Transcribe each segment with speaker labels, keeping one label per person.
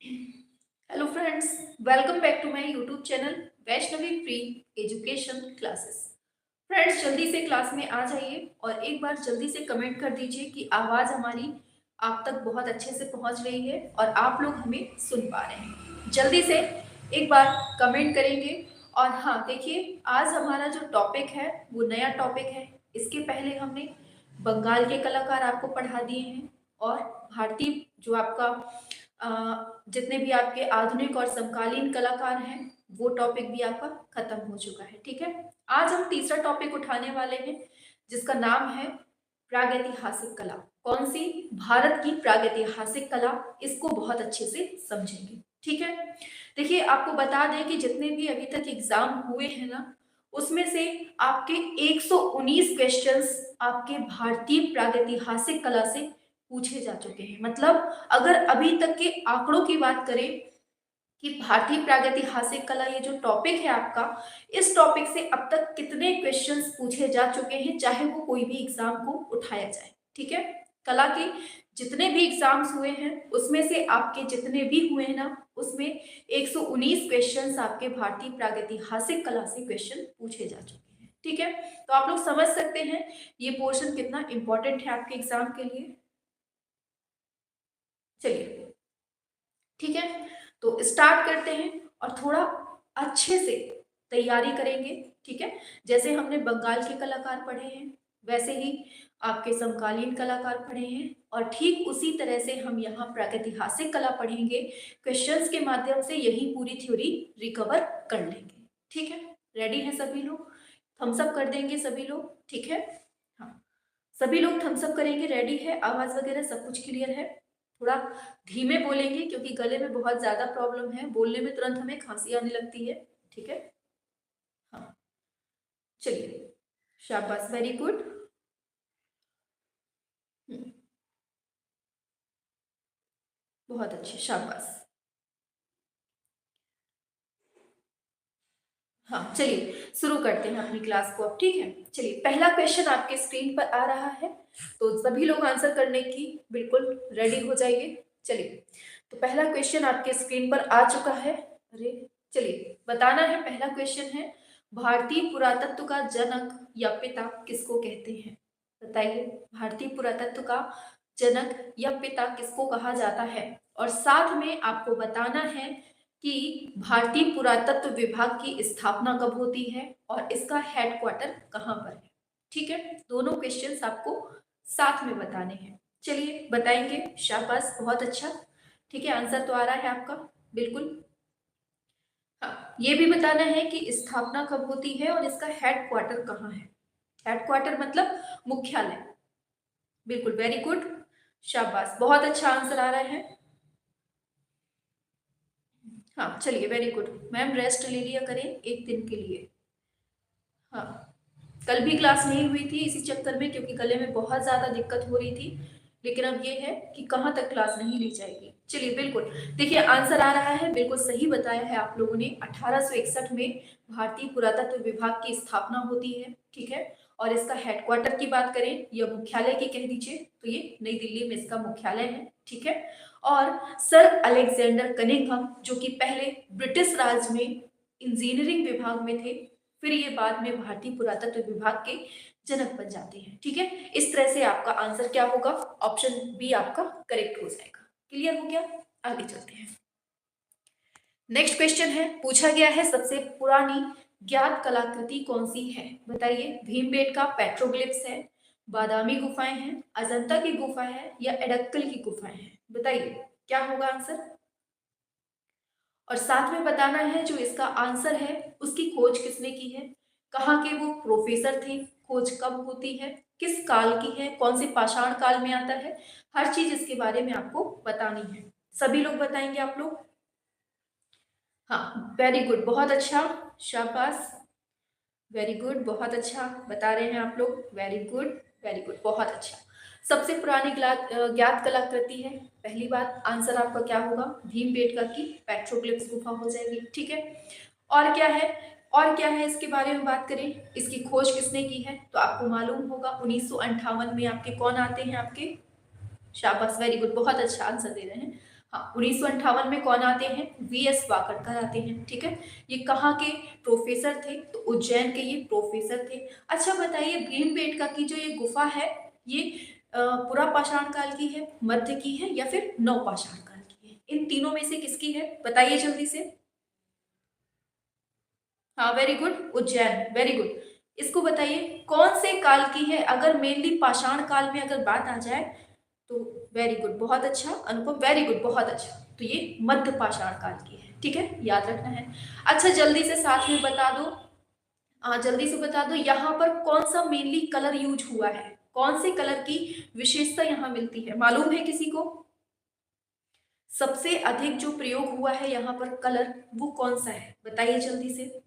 Speaker 1: Hello friends, welcome back to my YouTube channel Vaishnavi free education classes. Friends, जल्दी से class में आ जाइए और एक बार जल्दी से कमेंट कर दीजिए कि आवाज़ हमारी आप तक बहुत अच्छे से पहुंच रही है और आप लोग हमें सुन पा रहे हैं। जल्दी से एक बार कमेंट करेंगे। और हाँ, देखिए, आज हमारा जो टॉपिक है वो नया टॉपिक है। इसके पहले हमने बंगाल के कलाकार आपको पढ़ा दिए हैं और भारतीय जो आपका जितने भी आपके आधुनिक और समकालीन कलाकार हैं वो टॉपिक भी आपका खत्म हो चुका है। ठीक है, आज हम तीसरा टॉपिक उठाने वाले हैं जिसका नाम है प्रागैतिहासिक कला। कौन सी? भारत की प्रागैतिहासिक कला। इसको बहुत अच्छे से समझेंगे। ठीक है, देखिए, आपको बता दें कि जितने भी अभी तक एग्जाम हुए हैं ना, उसमें से आपके 119 क्वेश्चंस आपके भारतीय प्रागैतिहासिक कला से पूछे जा चुके हैं। मतलब अगर अभी तक के आंकड़ों की बात करें कि भारतीय प्रागैतिहासिक कला ये जो टॉपिक है आपका, इस टॉपिक से अब तक कितने क्वेश्चंस पूछे जा चुके हैं, चाहे वो कोई भी एग्जाम को उठाया जाए। ठीक है, कला के जितने भी एग्जाम्स हुए हैं उसमें से आपके जितने भी हुए हैं ना, उसमें 119 क्वेश्चंस आपके भारतीय प्रागैतिहासिक कला से क्वेश्चन पूछे जा चुके हैं। ठीक है, तो आप लोग समझ सकते हैं ये पोर्शन कितना इंपॉर्टेंट है आपके एग्जाम के लिए। चलिए, ठीक है, तो स्टार्ट करते हैं और थोड़ा अच्छे से तैयारी करेंगे। ठीक है, जैसे हमने बंगाल के कलाकार पढ़े हैं वैसे ही आपके समकालीन कलाकार पढ़े हैं और ठीक उसी तरह से हम यहाँ प्रागैतिहासिक कला पढ़ेंगे। क्वेश्चंस के माध्यम से यही पूरी थ्योरी रिकवर कर लेंगे। ठीक है, रेडी है सभी लोग? थम्स अप कर देंगे सभी लोग। ठीक है, हाँ, सभी लोग थम्स अप करेंगे। रेडी है? आवाज वगैरह सब कुछ क्लियर है? थोड़ा धीमे बोलेंगे क्योंकि गले में बहुत ज्यादा प्रॉब्लम है, बोलने में तुरंत हमें खांसी आने लगती है। ठीक है, हाँ, चलिए, शाबाश, वेरी गुड। बहुत अच्छे, शाबाश। हाँ, चलिए शुरू करते हैं अपनी क्लास को अब। ठीक है, चलिए, पहला क्वेश्चन आपके स्क्रीन पर आ रहा है, तो सभी लोग आंसर करने की बिल्कुल रेडी हो जाइए। चलिए, तो पहला क्वेश्चन आपके स्क्रीन पर आ चुका है। अरे, चलिए, बताना है। पहला क्वेश्चन है, भारतीय पुरातत्व का जनक या पिता किसको कहते हैं? बताइए, भारतीय पुरातत्व का जनक या पिता किसको कहा जाता है? और साथ में आपको बताना है कि भारतीय पुरातत्व विभाग की स्थापना कब होती है और इसका हेडक्वार्टर कहाँ पर है। ठीक है, दोनों क्वेश्चंस आपको साथ में बताने हैं। चलिए, बताएंगे, शाबाश, बहुत अच्छा। ठीक है, आंसर तो आ रहा है आपका बिल्कुल। हाँ, ये भी बताना है कि स्थापना कब होती है और इसका हेडक्वार्टर कहाँ है। हेडक्वार्टर मतलब मुख्यालय। बिल्कुल, वेरी गुड, शाबाश, बहुत अच्छा आंसर आ रहा है। हाँ, चलिए, वेरी गुड। मैम, रेस्ट ले लिया करें एक दिन के लिए। हाँ, कल भी क्लास नहीं हुई थी इसी चक्कर में, क्योंकि गले में बहुत ज़्यादा दिक्कत हो रही थी। लेकिन अब ये है कि कहाँ तक क्लास नहीं ली जाएगी। चलिए, बिल्कुल, देखिए, आंसर आ रहा है, बिल्कुल सही बताया है आप लोगों ने। 1861 में भारतीय पुरातत्व विभाग की स्थापना होती है। ठीक है, और इसका हेडक्वार्टर की बात करें या मुख्यालय की कह दीजिए, तो ये नई दिल्ली में इसका मुख्यालय है। ठीक है, और सर अलेक्जेंडर कनिंघम, जो कि पहले ब्रिटिश राज में इंजीनियरिंग विभाग में थे, फिर ये बाद में भारतीय पुरातत्व विभाग के जनक बन जाते हैं। ठीक है, इस तरह से आपका आंसर क्या होगा? ऑप्शन बी आपका करेक्ट हो जाएगा। क्लियर हो गया? आगे चलते हैं। नेक्स्ट क्वेश्चन है, पूछा गया है सबसे पुरानी ज्ञात कलाकृति कौन सी है? बताइए, भीमबेटका पेट्रोग्लिफ्स है, बादामी गुफाएं हैं, अजंता की गुफा है या एडक्कल की गुफाएं हैं? बताइए, क्या होगा आंसर? और साथ में बताना है जो इसका आंसर है उसकी खोज किसने की है, कहाँ के वो प्रोफेसर थे, खोज कब होती है, किस काल की है, कौन से पाषाण काल में आता है। हर चीज इसके बारे में आपको बतानी है। सभी लोग बताएंगे आप लोग? हाँ, वेरी गुड, बहुत अच्छा, शाबाश, वेरी गुड, बहुत अच्छा बता रहे हैं आप लोग। वेरी गुड, वेरी गुड, बहुत अच्छा। सबसे पुरानी ज्ञात कलाकृति है। पहली बात, आंसर आपका क्या होगा? भीमबेटका की पेट्रोग्लिफ्स गुफा हो जाएगी। ठीक है, और क्या है? और क्या है इसके बारे में बात करें, इसकी खोज किसने की है, तो आपको मालूम होगा 1958 में आपके कौन आते हैं आपके? शाबाश, वेरी गुड, बहुत अच्छा आंसर दे रहे हैं। हाँ, 1958 में कौन आते हैं? वीएस वाकड़कर आते हैं। ठीक है, ये कहाँ के प्रोफेसर थे? तो उज्जैन के ये प्रोफेसर थे। अच्छा बताइए, भीमबेटका की जो ये गुफा है, ये पुरा पाषाण काल की है, मध्य की है, या फिर नवपाषाण काल की है? इन तीनों में से किसकी है? बताइए जल्दी से। हाँ, very good, Ujjain, very good. इसको बताइए कौन से काल की है? अगर मेनली पाषाण काल में अगर बात आ जाए तो वेरी गुड, बहुत अच्छा अनुपम, वेरी गुड, बहुत अच्छा। तो ये मध्य पाषाण काल की है। ठीक है, याद रखना है। अच्छा जल्दी से साथ में बता दो, जल्दी से बता दो, यहाँ पर कौन सा मेनली कलर यूज हुआ है? कौन से कलर की विशेषता यहाँ मिलती है? मालूम है किसी को? सबसे अधिक जो प्रयोग हुआ है यहाँ पर कलर, वो कौन सा है? बताइए जल्दी से।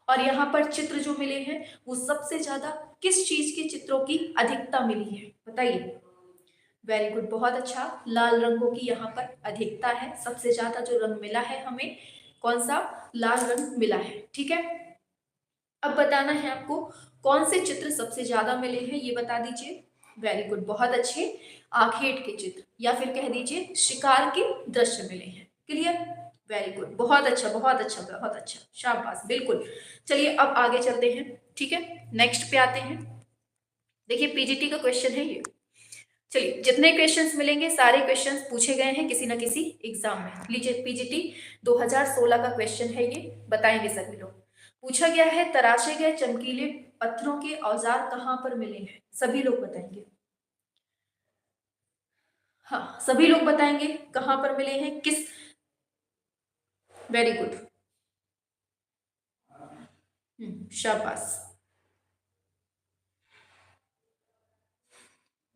Speaker 1: और यहाँ पर चित्र जो मिले हैं, वो सबसे ज्यादा किस चीज के चित्रों की अधिकता मिली है? बताइए। वेरी गुड, बहुत अच्छा, लाल रंगों की यहाँ पर अधिकता है। सबसे ज्यादा जो रंग मिला है हमें, कौन सा? लाल रंग मिला है। ठीक है, अब बताना है आपको कौन से चित्र सबसे ज्यादा मिले हैं, ये बता दीजिए। वेरी गुड, बहुत अच्छे, आखेट के चित्र या फिर कह दीजिए शिकार के दृश्य मिले हैं। क्लियर, वेरी गुड, बहुत अच्छा, बहुत अच्छा, बहुत अच्छा, शाबाश, बिल्कुल। चलिए अब आगे चलते हैं। ठीक है, नेक्स्ट पे आते हैं। देखिए पीजीटी का क्वेश्चन है ये। चलिए, जितने क्वेश्चंस मिलेंगे सारे क्वेश्चंस पूछे गए हैं किसी ना किसी एग्जाम में। लीजिए पीजीटी 2016 का क्वेश्चन है ये, बताएंगे सभी लोग। पूछा गया है, तराशे गए चमकीले पत्थरों के औजार कहाँ पर मिले हैं? सभी लोग बताएंगे। हाँ, सभी लोग बताएंगे कहाँ पर मिले हैं, किस। वेरी गुड, शाबाश,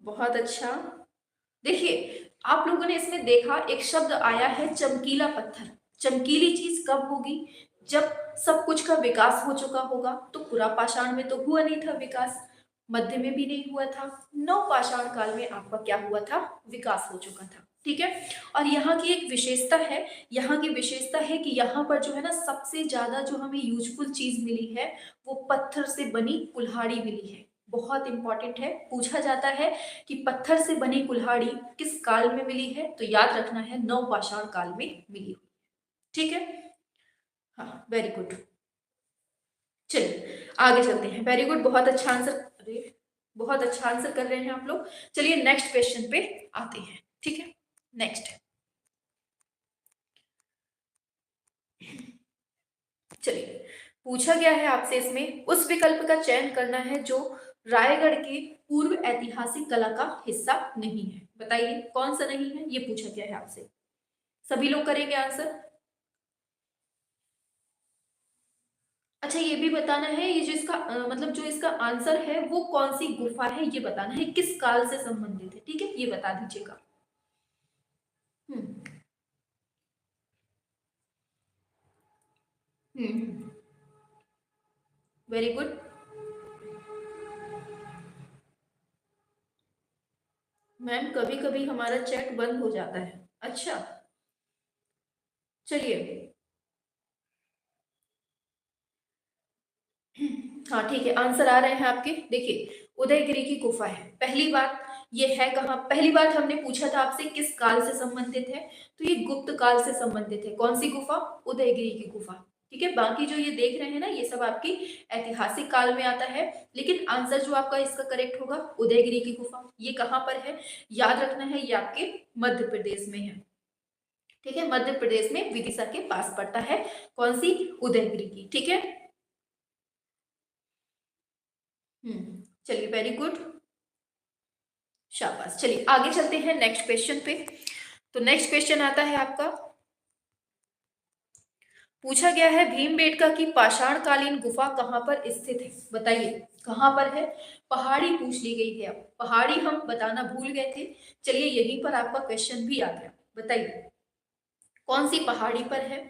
Speaker 1: बहुत अच्छा। देखिए आप लोगों ने इसमें देखा एक शब्द आया है चमकीला पत्थर। चमकीली चीज कब होगी? जब सब कुछ का विकास हो चुका होगा। तो पुरा पाषाण में तो हुआ नहीं था विकास, मध्य में भी नहीं हुआ था, नव पाषाण काल में आपका क्या हुआ था? विकास हो चुका था। ठीक है, और यहाँ की एक विशेषता है, यहाँ की विशेषता है कि यहाँ पर जो है ना सबसे ज्यादा जो हमें यूजफुल चीज मिली है, वो पत्थर से बनी कुल्हाड़ी मिली है। बहुत इंपॉर्टेंट है, पूछा जाता है कि पत्थर से बनी कुल्हाड़ी किस काल में मिली है? तो याद रखना है नवपाषाण काल में मिली हुई। ठीक है, हाँ, वेरी गुड। चलिए आगे चलते हैं। वेरी गुड, बहुत अच्छा आंसर, अरे बहुत अच्छा आंसर कर रहे हैं आप लोग। चलिए नेक्स्ट क्वेश्चन पे आते हैं। ठीक है, नेक्स्ट, चलिए पूछा गया है आपसे इसमें उस विकल्प का चयन करना है जो रायगढ़ के पूर्व ऐतिहासिक कला का हिस्सा नहीं है। बताइए कौन सा नहीं है, ये पूछा गया है आपसे। सभी लोग करेंगे आंसर। अच्छा ये भी बताना है, ये जो इसका मतलब जो इसका आंसर है वो कौन सी गुफा है, ये बताना है, किस काल से संबंधित है। ठीक है, ये बता दीजिएगा। हम्म हम्म, वेरी गुड। मैम कभी कभी हमारा चैट बंद हो जाता है। अच्छा, चलिए, हाँ ठीक है, आंसर आ रहे हैं आपके। देखिए उदयगिरी की गुफा है। पहली बात ये है कहाँ, पहली बात हमने पूछा था आपसे किस काल से संबंधित है, तो ये गुप्त काल से संबंधित है। कौन सी गुफा? उदयगिरी की गुफा। ठीक है, बाकी जो ये देख रहे हैं ना, ये सब आपकी ऐतिहासिक काल में आता है, लेकिन आंसर जो आपका इसका करेक्ट होगा उदयगिरी की गुफा। ये कहाँ पर है? याद रखना है, ये आपके मध्य प्रदेश में है। ठीक है, मध्य प्रदेश में विदिशा के पास पड़ता है। कौन सी? उदयगिरी की। ठीक है, चलिए, वेरी गुड, शाबाश। चलिए आगे चलते हैं नेक्स्ट क्वेश्चन पे। तो नेक्स्ट क्वेश्चन आता है आपका, पूछा गया है भीमबेटका की पाषाणकालीन गुफा कहाँ पर स्थित है? बताइए कहाँ पर है। पहाड़ी पूछ ली गई है, अब पहाड़ी हम बताना भूल गए थे। चलिए यहीं पर आपका क्वेश्चन भी आ गया। बताइए कौन सी पहाड़ी पर है।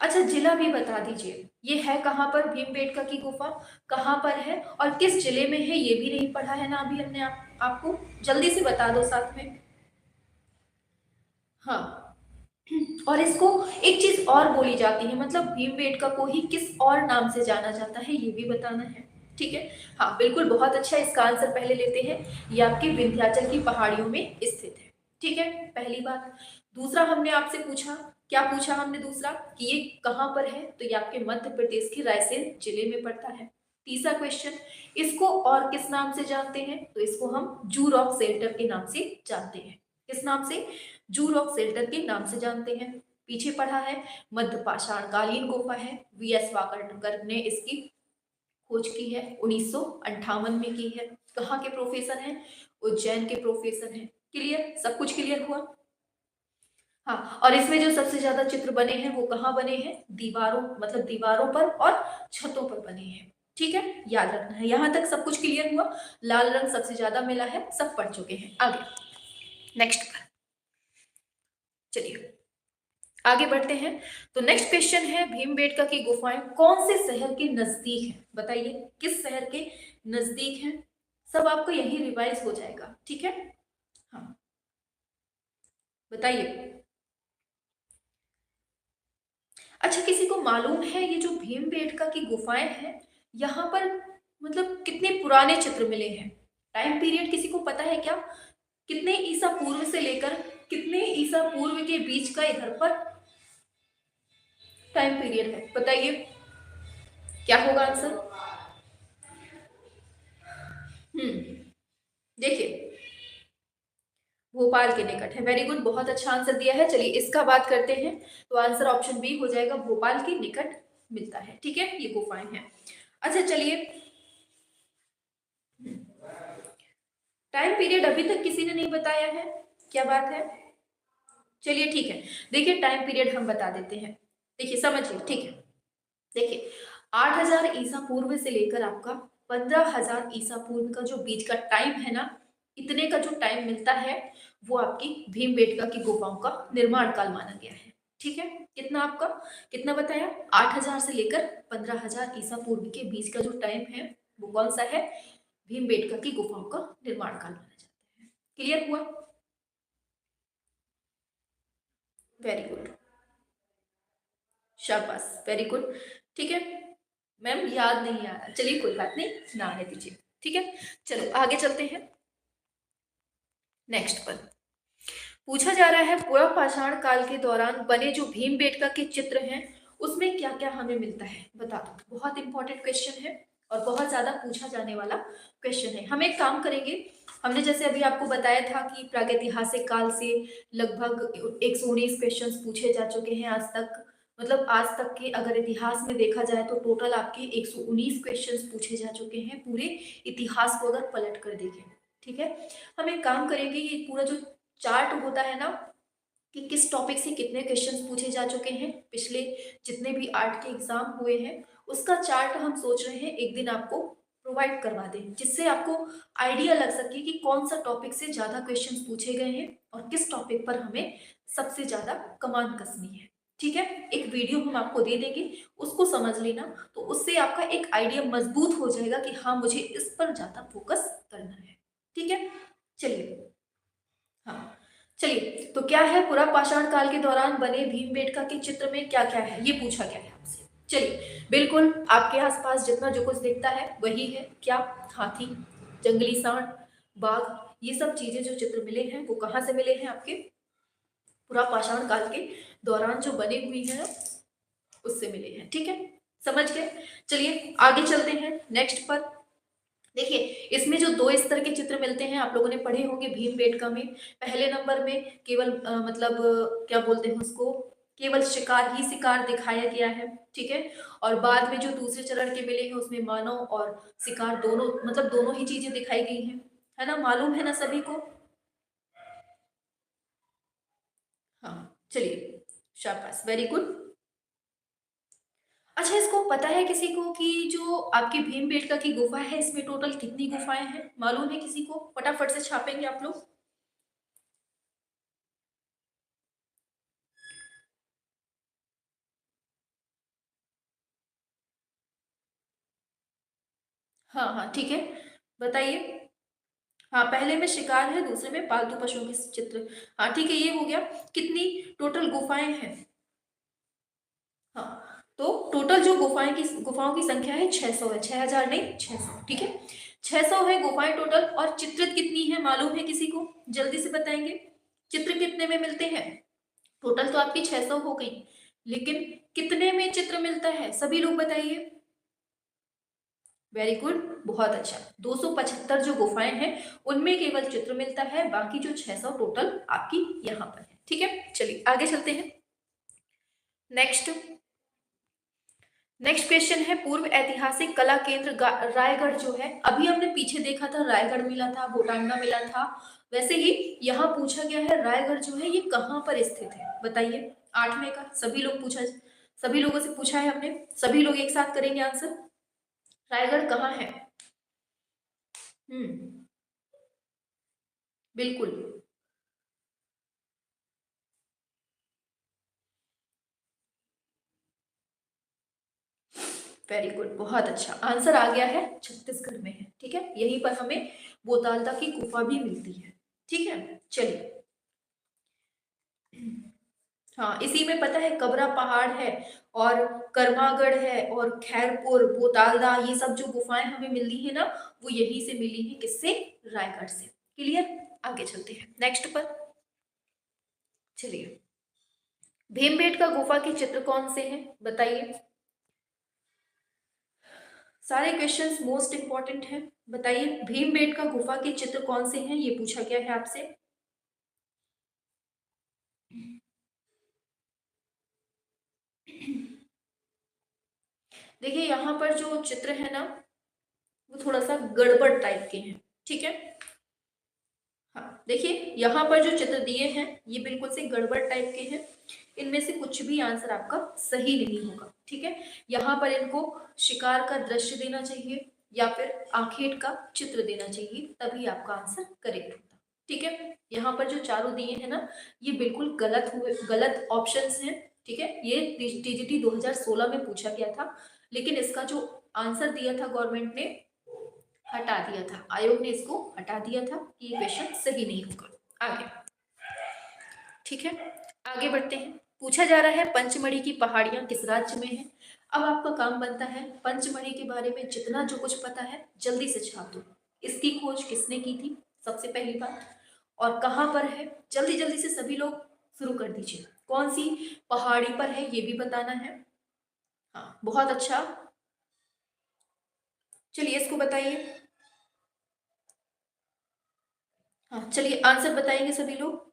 Speaker 1: अच्छा जिला भी बता दीजिए, ये है कहाँ पर? भीमबेटका की गुफा कहाँ पर है और किस जिले में है, ये भी नहीं पढ़ा है ना अभी हमने। आपको जल्दी से बता दो साथ में। हाँ, और इसको एक चीज और बोली जाती है, मतलब भीमबेटका को ही किस और नाम से जाना जाता है, ये भी बताना है। ठीक है, हाँ बिल्कुल, बहुत अच्छा। इसका आंसर पहले लेते हैं, ये आपके विंध्याचल की पहाड़ियों में स्थित है। ठीक है, पहली बात। दूसरा हमने आपसे पूछा, क्या पूछा हमने दूसरा, कि ये कहाँ पर है, तो ये आपके मध्य प्रदेश के रायसेन जिले में पड़ता है। तीसरा क्वेश्चन, इसको और किस नाम से जानते हैं, तो इसको हम जू रॉक शेल्टर के नाम से जानते हैं। किस नाम से, जू रॉक शेल्टर के नाम से जानते हैं। पीछे पढ़ा है, मध्य पाषाण कालीन गुफा है, वीएस वाकरकर ने इसकी खोज की है, 1958 में की है। कहाँ के प्रोफेसर हैं, उज्जैन के प्रोफेसर हैं। क्लियर, सब कुछ क्लियर हुआ। हाँ, और इसमें जो सबसे ज्यादा चित्र बने हैं वो कहाँ बने हैं, दीवारों, मतलब दीवारों पर और छतों पर बने हैं। ठीक है, याद रखना है। यहां तक सब कुछ क्लियर हुआ। लाल रंग सबसे ज्यादा मिला है, सब पढ़ चुके हैं। आगे नेक्स्ट पर चलिए आगे बढ़ते हैं। तो नेक्स्ट क्वेश्चन है, भीमबेटका की गुफाएं कौन से शहर के नजदीक हैं, बताइए किस शहर के नजदीक हैं। सब आपको यही रिवाइज हो जाएगा। ठीक है, हाँ बताइए। अच्छा, किसी को मालूम है ये जो भीमबेटका की गुफाएं हैं, यहाँ पर मतलब कितने पुराने चित्र मिले हैं, टाइम पीरियड किसी को पता है क्या, कितने ईसा पूर्व से लेकर कितने ईसा पूर्व के बीच का इधर पर टाइम पीरियड है, बताइए क्या होगा आंसर। देखिए भोपाल के निकट है, वेरी गुड, बहुत अच्छा आंसर दिया है। चलिए इसका बात करते हैं, तो आंसर ऑप्शन बी हो जाएगा, भोपाल के निकट मिलता है। ठीक है, ये गुफाएं हैं। अच्छा चलिए, टाइम पीरियड अभी तक किसी ने नहीं बताया है, क्या बात है। चलिए ठीक है, देखिए टाइम पीरियड हम बता देते हैं, देखिए समझिए। ठीक है, देखिए 8000 ईसा पूर्व से लेकर आपका 15000 ईसा पूर्व का जो बीच का टाइम है ना, इतने का जो टाइम मिलता है वो आपकी भीमबेटका की गुफाओं का निर्माण काल माना गया है। ठीक है, कितना आपका, कितना बताया, 8000 से लेकर 15000 ईसा पूर्व के बीच का जो टाइम है वो कौन सा है, भीमबेटका की गुफाओं का निर्माण काल माना जाता है। क्लियर हुआ, वेरी गुड, शाबाश, वेरी गुड। ठीक है मैम, याद नहीं आ रहा, चलिए कोई बात नहीं, ना आने दीजिए। ठीक है, चलो आगे चलते हैं। नेक्स्ट पर पूछा जा रहा है, पुरा पाषाण काल के दौरान बने जो भीमबेटका के चित्र हैं उसमें क्या क्या हमें मिलता है, बता दो। बहुत इंपॉर्टेंट क्वेश्चन है और बहुत ज्यादा पूछा जाने वाला क्वेश्चन है। हम एक काम करेंगे, हमने जैसे अभी आपको बताया था कि प्रागैतिहासिक काल से लगभग 119 क्वेश्चन पूछे जा चुके हैं आज तक, मतलब आज तक के अगर इतिहास में देखा जाए तो टोटल आपके 119 क्वेश्चंस पूछे जा चुके हैं, पूरे इतिहास को अगर पलट कर देखें। ठीक है, हम एक काम करेंगे, ये पूरा जो चार्ट होता है ना, कि किस टॉपिक से कितने क्वेश्चंस पूछे जा चुके हैं पिछले जितने भी आर्ट के एग्जाम हुए हैं, उसका चार्ट हम सोच रहे हैं एक दिन आपको प्रोवाइड करवा दें, जिससे आपको आइडिया लग सके कि कौन सा टॉपिक से ज्यादा क्वेश्चंस पूछे गए हैं और किस टॉपिक पर हमें सबसे ज्यादा कमान कसनी है। ठीक है, एक वीडियो हम आपको दे देंगे, उसको समझ लेना, तो उससे आपका एक आइडिया मजबूत हो जाएगा कि हाँ मुझे इस पर ज्यादा फोकस करना है। ठीक है, चलिए, हाँ चलिए, तो क्या है, पुरा पाषाण काल के दौरान बने भीमबेटका के चित्र में क्या क्या है, ये पूछा गया है आपसे। चलिए, बिल्कुल आपके आसपास जितना जो कुछ दिखता है वही है, क्या, हाथी, जंगली सांड, बाघ, ये सब चीजें जो चित्र मिले हैं वो कहाँ से मिले हैं, आपके पुरा पाषाण काल के दौरान जो बने हुई है उससे मिले हैं। ठीक है, समझ गए। चलिए आगे चलते हैं नेक्स्ट पर। देखिए इसमें जो दो स्तर के चित्र मिलते हैं आप लोगों ने पढ़े होंगे भीमबेटका में। पहले नंबर में केवल मतलब क्या बोलते हैं उसको, केवल शिकार ही शिकार दिखाया गया है। ठीक है, और बाद में जो दूसरे चरण के मिले हैं उसमें मानव और शिकार दोनों, मतलब दोनों ही चीजें दिखाई गई हैं, है ना, मालूम है ना सभी को। हाँ चलिए, शाबाश, वेरी गुड। अच्छा, इसको पता है किसी को कि जो आपकी भीमबेटका की गुफा है इसमें टोटल कितनी गुफाएं हैं, मालूम है किसी को, फटाफट से छापेंगे आप लोग। हाँ हाँ ठीक है, बताइए। हाँ, पहले में शिकार है, दूसरे में पालतू पशुओं के चित्र। हाँ ठीक है, ये हो गया। कितनी टोटल गुफाएं हैं, हाँ, तो टोटल जो गुफाओं की संख्या है 600 है, 6000 नहीं 600। ठीक है, 600 है गुफाएं टोटल, और चित्रित कितनी है मालूम है किसी को, जल्दी से बताएंगे। चित्र कितने में मिलते हैं? टोटल तो आपकी 600 हो गई, लेकिन कितने में चित्र मिलता है? सभी लोग बताइए। वेरी गुड, बहुत अच्छा। 275 जो गुफाएं हैं उनमें केवल चित्र मिलता है, बाकी जो 600 टोटल आपकी यहाँ पर है। ठीक है, चलिए आगे चलते हैं। नेक्स्ट नेक्स्ट क्वेश्चन है, पूर्व ऐतिहासिक कला केंद्र रायगढ़ जो है, अभी हमने पीछे देखा था रायगढ़ मिला था, बोटांगा मिला था, वैसे ही यहाँ पूछा गया है रायगढ़ जो है ये कहाँ पर स्थित है? बताइए। 8वें का सभी लोगों से पूछा है हमने, सभी लोग एक साथ करेंगे आंसर। रायगढ़ कहाँ है? बिल्कुल, वेरी गुड, बहुत अच्छा आंसर आ गया है, छत्तीसगढ़ में है। ठीक है, यहीं पर हमें बोतालदा की गुफा भी मिलती है। ठीक है, चलिए। हाँ, इसी में पता है कबरा पहाड़ है और करमागढ़ है और खैरपुर, बोतालदा, ये सब जो गुफाएं हमें मिली है ना, वो यहीं से मिली है। किससे? रायगढ़ से। क्लियर? आगे चलते हैं नेक्स्ट पर। चलिए, भीमबेटका गुफा के चित्र कौन से हैं? बताइए। सारे क्वेश्चंस मोस्ट इंपॉर्टेंट हैं। बताइए, भीमबेटका गुफा के चित्र कौन से हैं? ये पूछा गया है आपसे। देखिए, यहाँ पर जो चित्र है ना, वो थोड़ा सा गड़बड़ टाइप के हैं। ठीक है, हाँ देखिए, यहाँ पर जो चित्र दिए हैं ये बिल्कुल से गड़बड़ टाइप के हैं, इनमें से कुछ भी आंसर आपका सही नहीं होगा। ठीक है, यहाँ पर इनको शिकार का दृश्य देना चाहिए या फिर आखेट का चित्र देना चाहिए, तभी आपका आंसर करेक्ट होता। ठीक है, यहाँ पर जो चारों दिए हैं ना, ये बिल्कुल गलत हुए, गलत ऑप्शंस हैं। ठीक है, ये टीजीटी 2016 में पूछा गया था, लेकिन इसका जो आंसर दिया था गवर्नमेंट ने हटा दिया था, आयोग ने इसको हटा दिया था कि ये क्वेश्चन सही नहीं होगा। आगे, ठीक है, आगे बढ़ते हैं। पूछा जा रहा है पंचमढ़ी की पहाड़ियां किस राज्य में है? अब आपका काम बनता है पंचमढ़ी के बारे में जितना जो कुछ पता है जल्दी से छाप दो। इसकी खोज किसने की थी, सबसे पहली बात, और कहाँ पर है? जल्दी जल्दी से सभी लोग शुरू कर दीजिए। कौन सी पहाड़ी पर है ये भी बताना है। हाँ, बहुत अच्छा, चलिए इसको बताइए। हाँ चलिए, आंसर बताएंगे सभी लोग।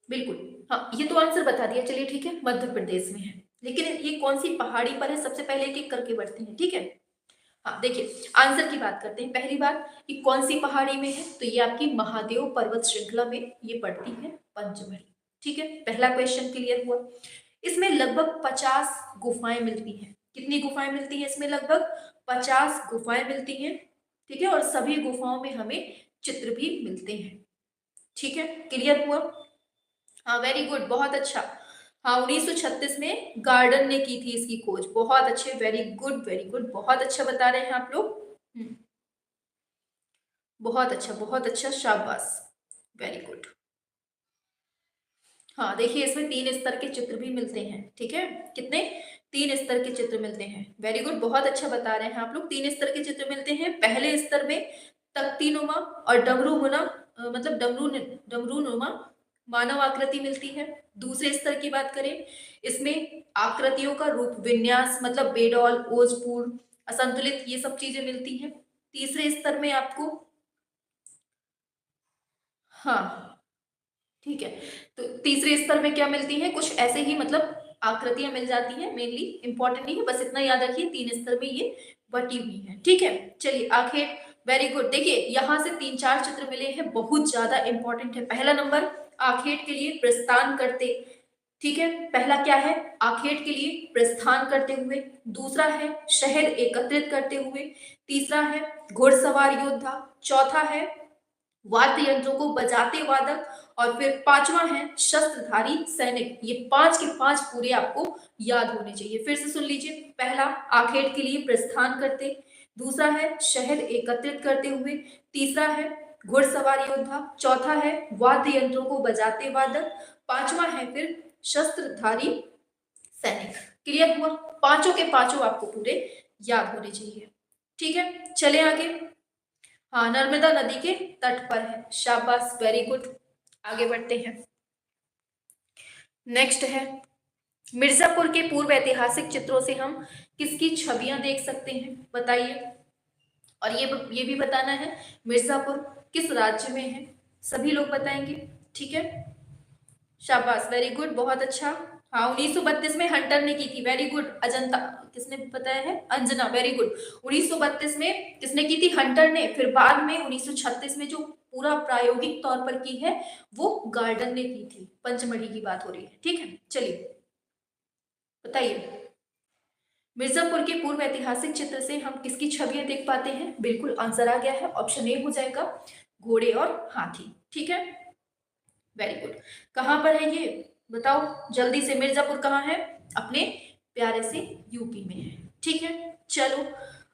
Speaker 1: बिल्कुल, हाँ ये तो आंसर बता दिया। चलिए ठीक है, मध्य प्रदेश में है, लेकिन ये कौन सी पहाड़ी पर है? सबसे पहले एक एक करके बढ़ते हैं। ठीक है, हाँ देखिए, आंसर की बात करते हैं। पहली बात कि कौन सी पहाड़ी में है, तो ये आपकी महादेव पर्वत श्रृंखला में ये पड़ती है, पंचमढ़ी। ठीक है, पहला क्वेश्चन क्लियर हुआ। इसमें लगभग 50 गुफाएं मिलती हैं। कितनी गुफाएं मिलती हैं इसमें? लगभग 50 गुफाएं मिलती हैं। ठीक है, और सभी गुफाओं में हमें चित्र भी मिलते हैं। ठीक है, क्लियर हुआ? हाँ वेरी गुड, बहुत अच्छा। हाँ, 1936 में गार्डन ने की थी इसकी खोज। बहुत अच्छे, वेरी गुड वेरी गुड, बहुत अच्छा बता रहे हैं आप लोग। बहुत अच्छा, बहुत अच्छा, शाबाश, वेरी गुड। हाँ देखिए, इसमें 3 स्तर के चित्र भी मिलते हैं। ठीक है, कितने? 3 स्तर के चित्र मिलते हैं। वेरी गुड, बहुत अच्छा बता रहे हैं आप लोग। 3 स्तर के चित्र मिलते हैं। पहले स्तर में तख्तीनुमा और डमरूनुमा, मतलब डमरूनुमा मानव आकृति मिलती है। दूसरे स्तर की बात करें, इसमें आकृतियों का रूप विन्यास, मतलब बेडौल, ओजपूर्ण, असंतुलित, ये सब चीजें मिलती हैं। तीसरे स्तर में आपको, हाँ ठीक है, तो तीसरे स्तर में क्या मिलती है? कुछ ऐसे ही, मतलब आकृतियां मिल जाती हैं। मेनली इंपॉर्टेंट नहीं है, बस इतना याद रखिए 3 स्तर में ये बटी हुई है। ठीक है, चलिए आखिर, वेरी गुड। देखिए, यहाँ से 3-4 चित्र मिले हैं, बहुत ज्यादा इंपॉर्टेंट है। पहला नंबर, आखेट के लिए प्रस्थान करते। ठीक है, पहला क्या है? आखेट के लिए प्रस्थान करते हुए। दूसरा है शहर एकत्रित करते हुए। तीसरा है घुड़सवार योद्धा। चौथा है वाद्य यंत्रों को बजाते वादक। और फिर पांचवा है शस्त्रधारी सैनिक। ये 5 के 5 पूरे आपको याद होने चाहिए। फिर से सुन लीजिए। पहला, आखेट के लिए प्रस्थान करते। दूसरा है शहर एकत्रित करते हुए। तीसरा है घुड़सवार योद्धा। चौथा है वाद्य यंत्रों को बजाते वादक। पांचवा है फिर शस्त्रधारी सैनिक। क्लियर हुआ? पांचों के पांचों आपको पूरे याद होने चाहिए। ठीक है, चले आगे। हाँ, नर्मदा नदी के तट पर है। शाबाश, वेरी गुड। आगे बढ़ते हैं। नेक्स्ट है, मिर्जापुर के पूर्व ऐतिहासिक चित्रों से हम किसकी छवियां देख सकते हैं, बताइए। और ये भी बताना है मिर्जापुर किस राज्य में है, सभी लोग बताएंगे। ठीक है, शाबाश, वेरी गुड, बहुत अच्छा। हाँ, 1932 में हंटर ने की थी, वेरी गुड। अजंता किसने बताया है, अंजना, वेरी गुड। 1932 में किसने की थी, हंटर ने। फिर बाद में 1936 में जो पूरा प्रायोगिक तौर पर की है वो गार्डन ने की थी। पंचमढ़ी की बात हो रही है। ठीक है, चलिए बताइए, मिर्जापुर के पूर्व ऐतिहासिक चित्र से हम किसकी छवियां देख पाते हैं। बिल्कुल आंसर आ गया है, ऑप्शन ए हो जाएगा, घोड़े और हाथी। ठीक है, वेरी गुड। कहां पर है ये बताओ जल्दी से, मिर्जापुर कहाँ है, अपने प्यारे से यूपी में है। ठीक है, चलो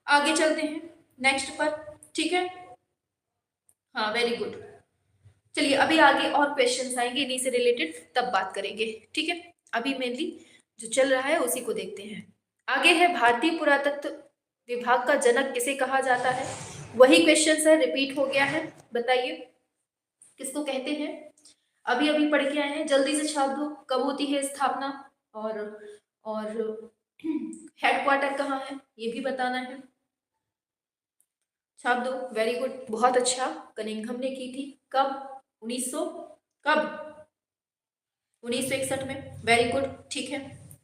Speaker 1: आगे चलते हैं नेक्स्ट पर। ठीक है, हाँ वेरी गुड। चलिए अभी आगे और क्वेश्चंस आएंगे इन्हीं से रिलेटेड, तब बात करेंगे। ठीक है, अभी मेनली जो चल रहा है उसी को देखते हैं। आगे है, भारतीय पुरातत्व विभाग का जनक किसे कहा जाता है। वही क्वेश्चन है, रिपीट हो गया है, बताइए किसको कहते हैं। अभी अभी पढ़ के आए हैं, जल्दी से छाप दो, कब होती है स्थापना, और हेडक्वार्टर कहाँ है ये भी बताना है। छाप दो, वेरी गुड, बहुत अच्छा। कनिंघम ने की थी, कब, 1900, कब, 1961 में, वेरी गुड। ठीक है,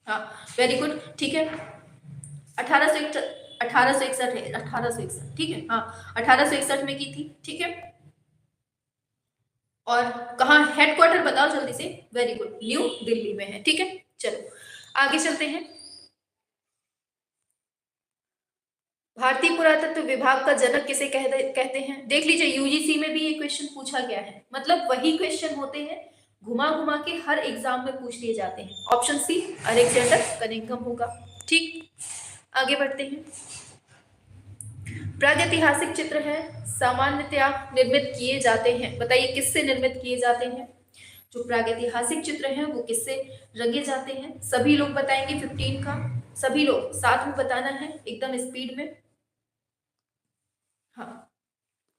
Speaker 1: हाँ वेरी गुड, ठीक है। 1861 है, 1861, ठीक है, हाँ 1861 में की थी। ठीक है, और कहाँ हेडक्वार्टर बताओ जल्दी से, वेरी गुड, न्यू दिल्ली में है। ठीक है, चलो आगे चलते हैं। भारतीय पुरातत्व विभाग का जनक किसे कहते हैं, देख लीजिए यूजीसी में भी ये क्वेश्चन पूछा गया है, मतलब वही क्वेश्चन होते हैं, घुमा घुमा के हर एग्जाम में पूछ लिए जाते हैं। ऑप्शन सी अलेक्जेंडर कनिंघम होगा। ठीक, आगे बढ़ते हैं। प्रागैतिहासिक चित्र है, सामान्यतया निर्मित किए जाते हैं, बताइए किससे निर्मित किए जाते हैं। जो प्रागैतिहासिक चित्र हैं वो किससे रंगे जाते हैं, सभी लोग बताएंगे 15 का, सभी लोग साथ में बताना है एकदम स्पीड में। हाँ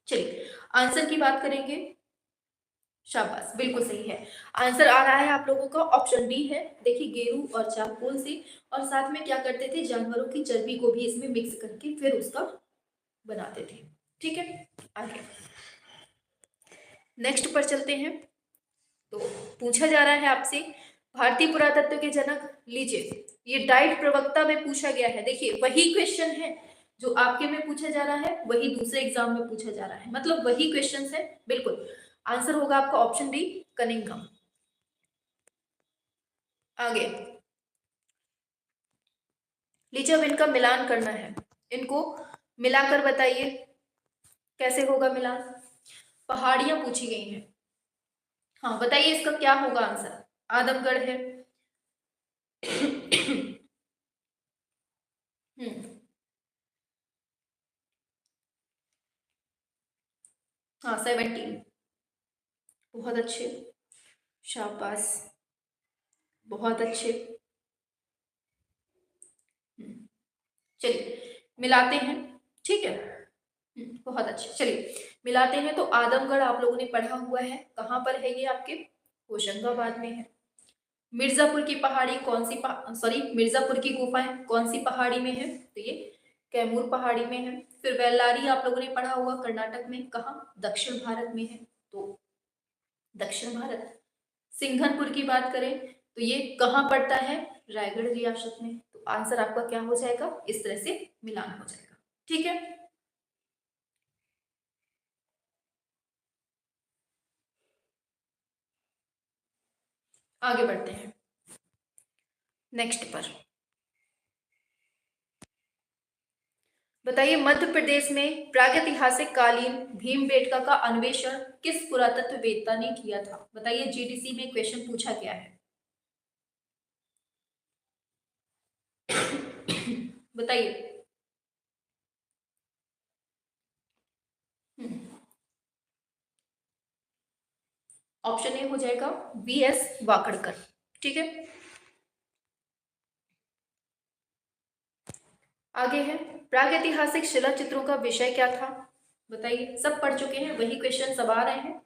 Speaker 1: चलिए आंसर की बात करेंगे, शाबाश बिल्कुल सही है। आंसर आ रहा है आप लोगों का, ऑप्शन डी है। देखिए गेरू और चारकोल से, और साथ में क्या करते थे, जानवरों की चर्बी को भी इसमें मिक्स करके फिर उसका बनाते थे। ठीक है, आगे नेक्स्ट पर चलते हैं। तो पूछा जा रहा है आपसे, भारतीय पुरातत्व के जनक, लीजिए ये डाइट प्रवक्ता में पूछा गया है। देखिए वही क्वेश्चन है जो आपके में पूछा जा रहा है, वही दूसरे एग्जाम में पूछा जा रहा है, मतलब वही क्वेश्चन है बिल्कुल। आंसर होगा आपका ऑप्शन डी, कनिंघम। आगे लीजिए, अब इनका मिलान करना है, इनको मिलाकर बताइए कैसे होगा मिलान। पहाड़ियां पूछी गई हैं, हाँ बताइए इसका क्या होगा आंसर। आदमगढ़ है। हाँ 17, बहुत अच्छे, शाबाश, बहुत अच्छे। चलिए मिलाते हैं, ठीक है। बहुत अच्छे, चलिए मिलाते हैं। तो आदमगढ़ आप लोगों ने पढ़ा हुआ है, कहाँ पर है ये आपके, होशंगाबाद में है। मिर्जापुर की पहाड़ी कौन सी सॉरी मिर्जापुर की गुफाएं कौन सी पहाड़ी में है, तो ये कैमूर पहाड़ी में है। फिर वेल्लारी आप लोगों ने पढ़ा होगा, कर्नाटक में, कहाँ, दक्षिण भारत में है, तो दक्षिण भारत। सिंघनपुर की बात करें तो ये कहाँ पड़ता है, रायगढ़ रियासत में। तो आंसर आपका क्या हो जाएगा, इस तरह से मिलान हो जाएगा। ठीक है, आगे बढ़ते हैं नेक्स्ट पर। बताइए मध्य प्रदेश में प्रागैतिहासिक कालीन भीमबेटका का अन्वेषण किस पुरातत्ववेत्ता ने किया था, बताइए जीडीसी में क्वेश्चन पूछा गया है। बताइए। ऑप्शन ए हो जाएगा बीएस वाकड़कर। ठीक है, आगे है, प्रागैतिहासिक शिला चित्रों का विषय क्या था, बताइए। सब पढ़ चुके हैं, वही क्वेश्चन सब आ रहे हैं।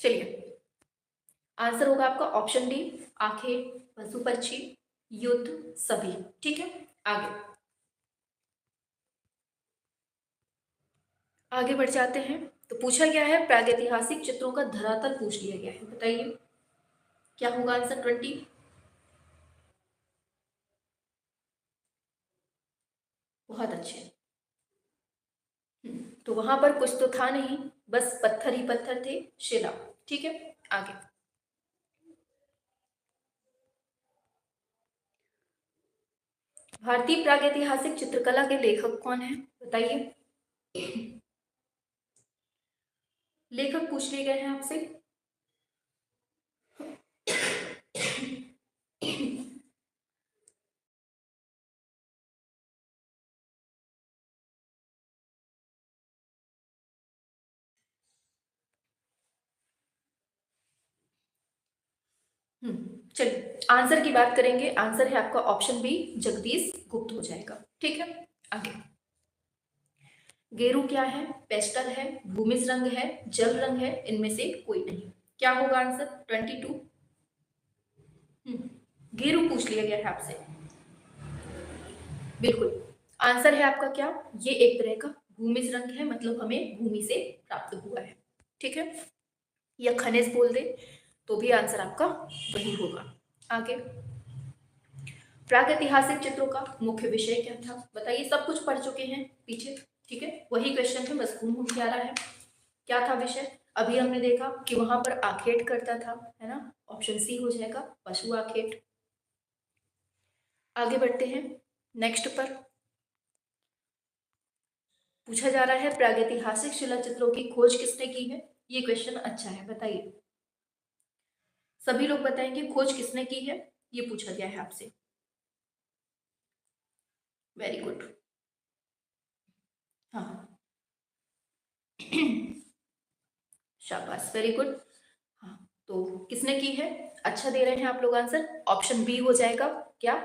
Speaker 1: चलिए, आंसर होगा आपका ऑप्शन डी, आंखें, पशु पक्षी, युद्ध, सभी। ठीक है, आगे आगे बढ़ जाते हैं। तो पूछा गया है प्रागैतिहासिक चित्रों का धरातल पूछ लिया गया है, बताइए क्या होगा आंसर 20। बहुत अच्छे। तो वहां पर कुछ तो था नहीं, बस पत्थर ही पत्थर थे, शिला। ठीक है, आगे भारतीय प्रागैतिहासिक चित्रकला के लेखक कौन है, बताइए। लेखक पूछ लिए गए हैं आपसे। चलिए, आंसर की बात करेंगे। आंसर है आपका ऑप्शन बी, जगदीश गुप्त हो जाएगा। ठीक है, आगे गेरू क्या है, पेस्टल है, भूमिज रंग है, जल रंग है, इनमें से कोई नहीं। क्या होगा आंसर 22। गेरू पूछ लिया गया है आपसे। बिल्कुल, आंसर है आपका क्या, ये एक तरह का भूमिज रंग है, मतलब हमें भूमि से प्राप्त हुआ है। ठीक है, या खनिज बोल दे तो भी आंसर आपका वही होगा। आगे प्रागैतिहासिक चित्रों का मुख्य विषय क्या था, बताइए। सब कुछ पढ़ चुके हैं पीछे, ठीक है, वही क्वेश्चन है, बस घूम घूम के आ रहा है। क्या था विषय, अभी हमने देखा कि वहां पर आखेट करता था, है ना, ऑप्शन सी हो जाएगा, पशु आखेट। आगे बढ़ते हैं नेक्स्ट पर। पूछा जा रहा है प्रागैतिहासिक शिला चित्रों की खोज किसने की है। ये क्वेश्चन अच्छा है, बताइए। सभी लोग बताएंगे खोज किसने की है, ये पूछा गया है आपसे। Very good. हाँ, शाबाश, वेरी गुड। हाँ, तो किसने की है, अच्छा दे रहे हैं आप लोग आंसर, ऑप्शन बी हो जाएगा क्या,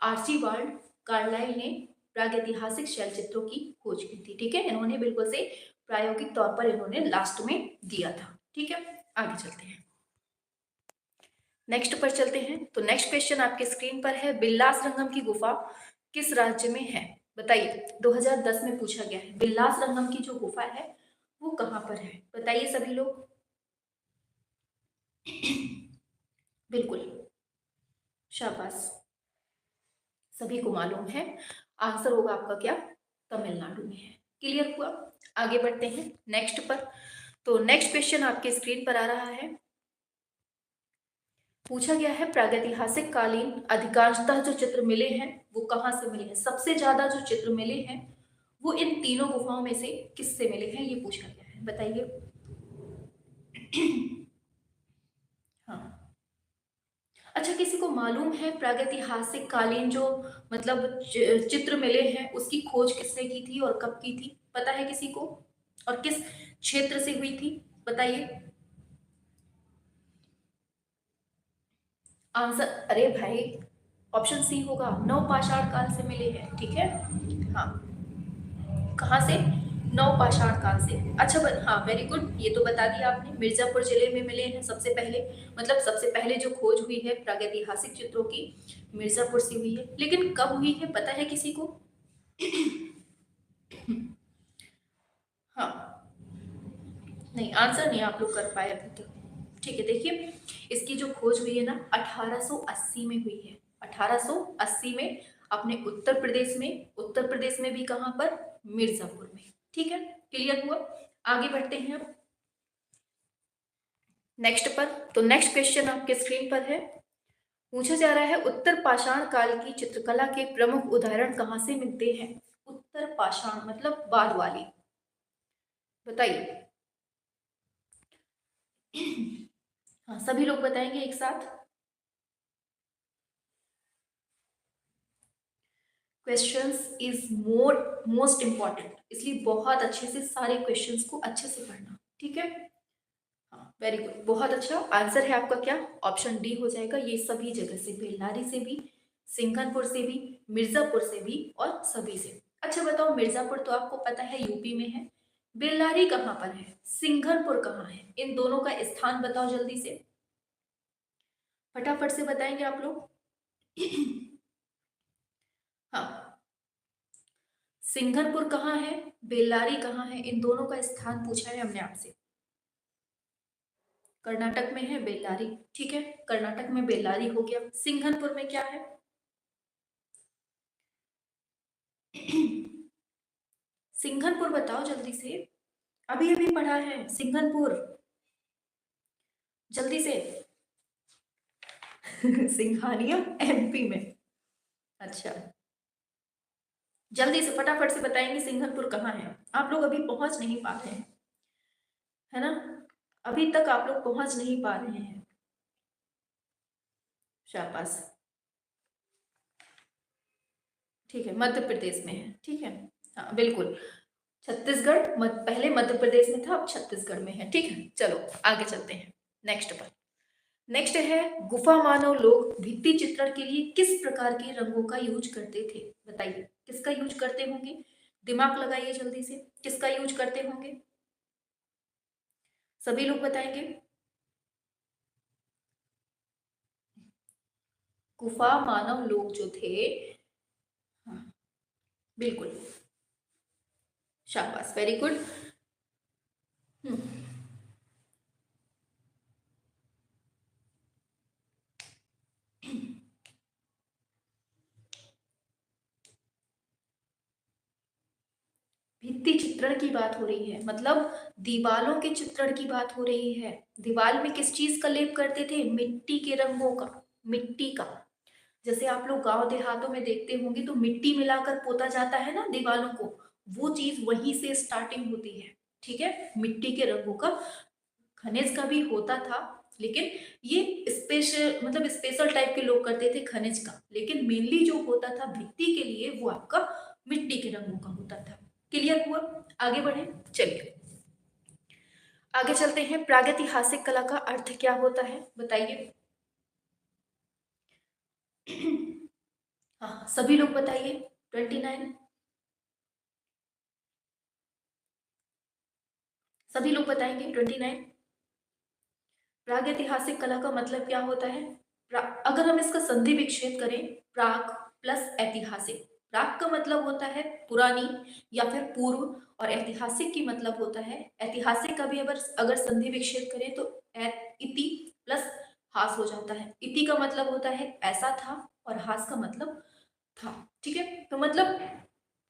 Speaker 1: आर्चीबाल्ड कार्लाइल ने प्रागैतिहासिक शैल चित्रों की खोज की थी। ठीक है, इन्होंने बिल्कुल से प्रायोगिक तौर पर इन्होंने लास्ट में दिया था। ठीक है, आगे चलते हैं, नेक्स्ट पर चलते हैं। तो नेक्स्ट क्वेश्चन आपके स्क्रीन पर है, बिल्लास रंगम की गुफा किस राज्य में है, बताइए। 2010 में पूछा गया है, बिल्लास रंगम की जो गुफा है वो कहाँ पर है, बताइए सभी लोग। बिल्कुल, शाबाश, सभी को मालूम है। आंसर होगा आपका क्या, तमिलनाडु में है। क्लियर हुआ, आगे बढ़ते हैं नेक्स्ट पर। तो नेक्स्ट क्वेश्चन आपके स्क्रीन पर आ रहा है। पूछा गया है प्रागैतिहासिक कालीन अधिकांशतः जो चित्र मिले हैं वो कहाँ से मिले हैं, सबसे ज्यादा जो चित्र मिले हैं वो इन तीनों गुफाओं में से किससे मिले हैं, ये पूछा गया है, बताइए। हाँ, अच्छा, किसी को मालूम है प्रागैतिहासिक कालीन जो मतलब चित्र मिले हैं उसकी खोज किसने की थी और कब की थी, पता है किसी को, और किस क्षेत्र से हुई थी, बताइए। आंसर, अरे भाई, ऑप्शन सी होगा, नवपाषाण काल से मिले हैं। ठीक है, हाँ, कहाँ से, नवपाषाण काल से। अच्छा, हाँ, वेरी गुड, ये तो बता दिया आपने, मिर्जापुर जिले में मिले हैं सबसे पहले, मतलब सबसे पहले जो खोज हुई है प्रागैतिहासिक चित्रों की मिर्जापुर से हुई है, लेकिन कब हुई है पता है किसी को। हाँ, नहीं, आंसर नहीं आप लोग कर पाए अभी तक। ठीक है, देखिए, इसकी जो खोज हुई है ना 1880 में हुई है, 1880 में, अपने उत्तर प्रदेश में भी कहाँ पर, मिर्जापुर में। ठीक है, क्लियर हुआ, आगे बढ़ते हैं अब नेक्स्ट पर। तो नेक्स्ट क्वेश्चन आपके स्क्रीन पर है। पूछा जा रहा है उत्तर पाषाण काल की चित्रकला के प्रमुख उदाहरण कहाँ से मिलते हैं, उत्तर पाषाण मतलब बाद वाली, बताइए। हाँ, सभी लोग बताएंगे एक साथ। क्वेश्चंस इज मोस्ट इंपॉर्टेंट, इसलिए बहुत अच्छे से सारे क्वेश्चंस को अच्छे से पढ़ना। ठीक है, हाँ, वेरी गुड, बहुत अच्छा। आंसर है आपका क्या, ऑप्शन डी हो जाएगा, ये सभी जगह से, बेल्लारी से भी, सिंगनपुर से भी, मिर्जापुर से भी और सभी से। अच्छा बताओ, मिर्जापुर तो आपको पता है यूपी में है, बेल्लारी कहाँ पर है, सिंघनपुर कहाँ है, इन दोनों का स्थान बताओ जल्दी से, फटाफट से बताएंगे आप लोग। हाँ, सिंघनपुर कहाँ है, बेल्लारी कहाँ है, इन दोनों का स्थान पूछा है हमने आपसे। कर्नाटक में है बेल्लारी, ठीक है, कर्नाटक में बेल्लारी हो गया। सिंघनपुर में क्या है? सिंघनपुर बताओ जल्दी से, अभी अभी पढ़ा है सिंघनपुर, जल्दी से। सिंघानिया एमपी में, अच्छा, जल्दी से फटाफट से बताएंगे सिंघनपुर कहाँ है। आप लोग अभी पहुंच नहीं पा रहे हैं, है ना, अभी तक आप लोग पहुंच नहीं पा रहे हैं। शाबाश, ठीक है, मध्य प्रदेश में है, ठीक है, हाँ बिल्कुल, छत्तीसगढ़ पहले मध्य प्रदेश में था, अब छत्तीसगढ़ में है, ठीक है। चलो आगे चलते हैं नेक्स्ट पर। नेक्स्ट है, गुफा मानव लोग भित्ति चित्रण के लिए किस प्रकार के रंगों का यूज करते थे, बताइए किसका यूज करते होंगे, दिमाग लगाइए जल्दी से, किसका यूज करते होंगे, सभी लोग बताएंगे। गुफा मानव लोग जो थे, हाँ बिल्कुल, शाबाश, वेरी गुड। भित्ति चित्रण की बात हो रही है, मतलब दीवालों के चित्रण की बात हो रही है। दीवाल में किस चीज का लेप करते थे, मिट्टी के रंगों का, मिट्टी का। जैसे आप लोग गांव देहातों में देखते होंगे तो मिट्टी मिलाकर पोता जाता है ना दीवालों को, वो चीज वहीं से स्टार्टिंग होती है, ठीक है, मिट्टी के रंगों का। खनिज का भी होता था, लेकिन ये स्पेशल, मतलब स्पेशल टाइप के लोग करते थे खनिज का, लेकिन मेनली जो होता था भित्ति के लिए वो आपका मिट्टी के रंगों का होता था। क्लियर हुआ, आगे बढ़े, चलिए आगे चलते हैं। प्रागैतिहासिक कला का अर्थ क्या होता है, बताइए। हाँ सभी लोग बताइए, 29, सभी लोग बताएंगे 29। प्रागैतिहासिक कला का मतलब क्या होता है, अगर हम इसका संधि विच्छेद करें, प्राग प्लस ऐतिहासिक, प्राग का मतलब होता है पुरानी या फिर पूर्व, और ऐतिहासिक की मतलब होता है, ऐतिहासिक का भी अगर संधि विच्छेद करें तो इति प्लस हास हो जाता है। इति का मतलब होता है ऐसा था, और हास का मतलब था, ठीक है, तो मतलब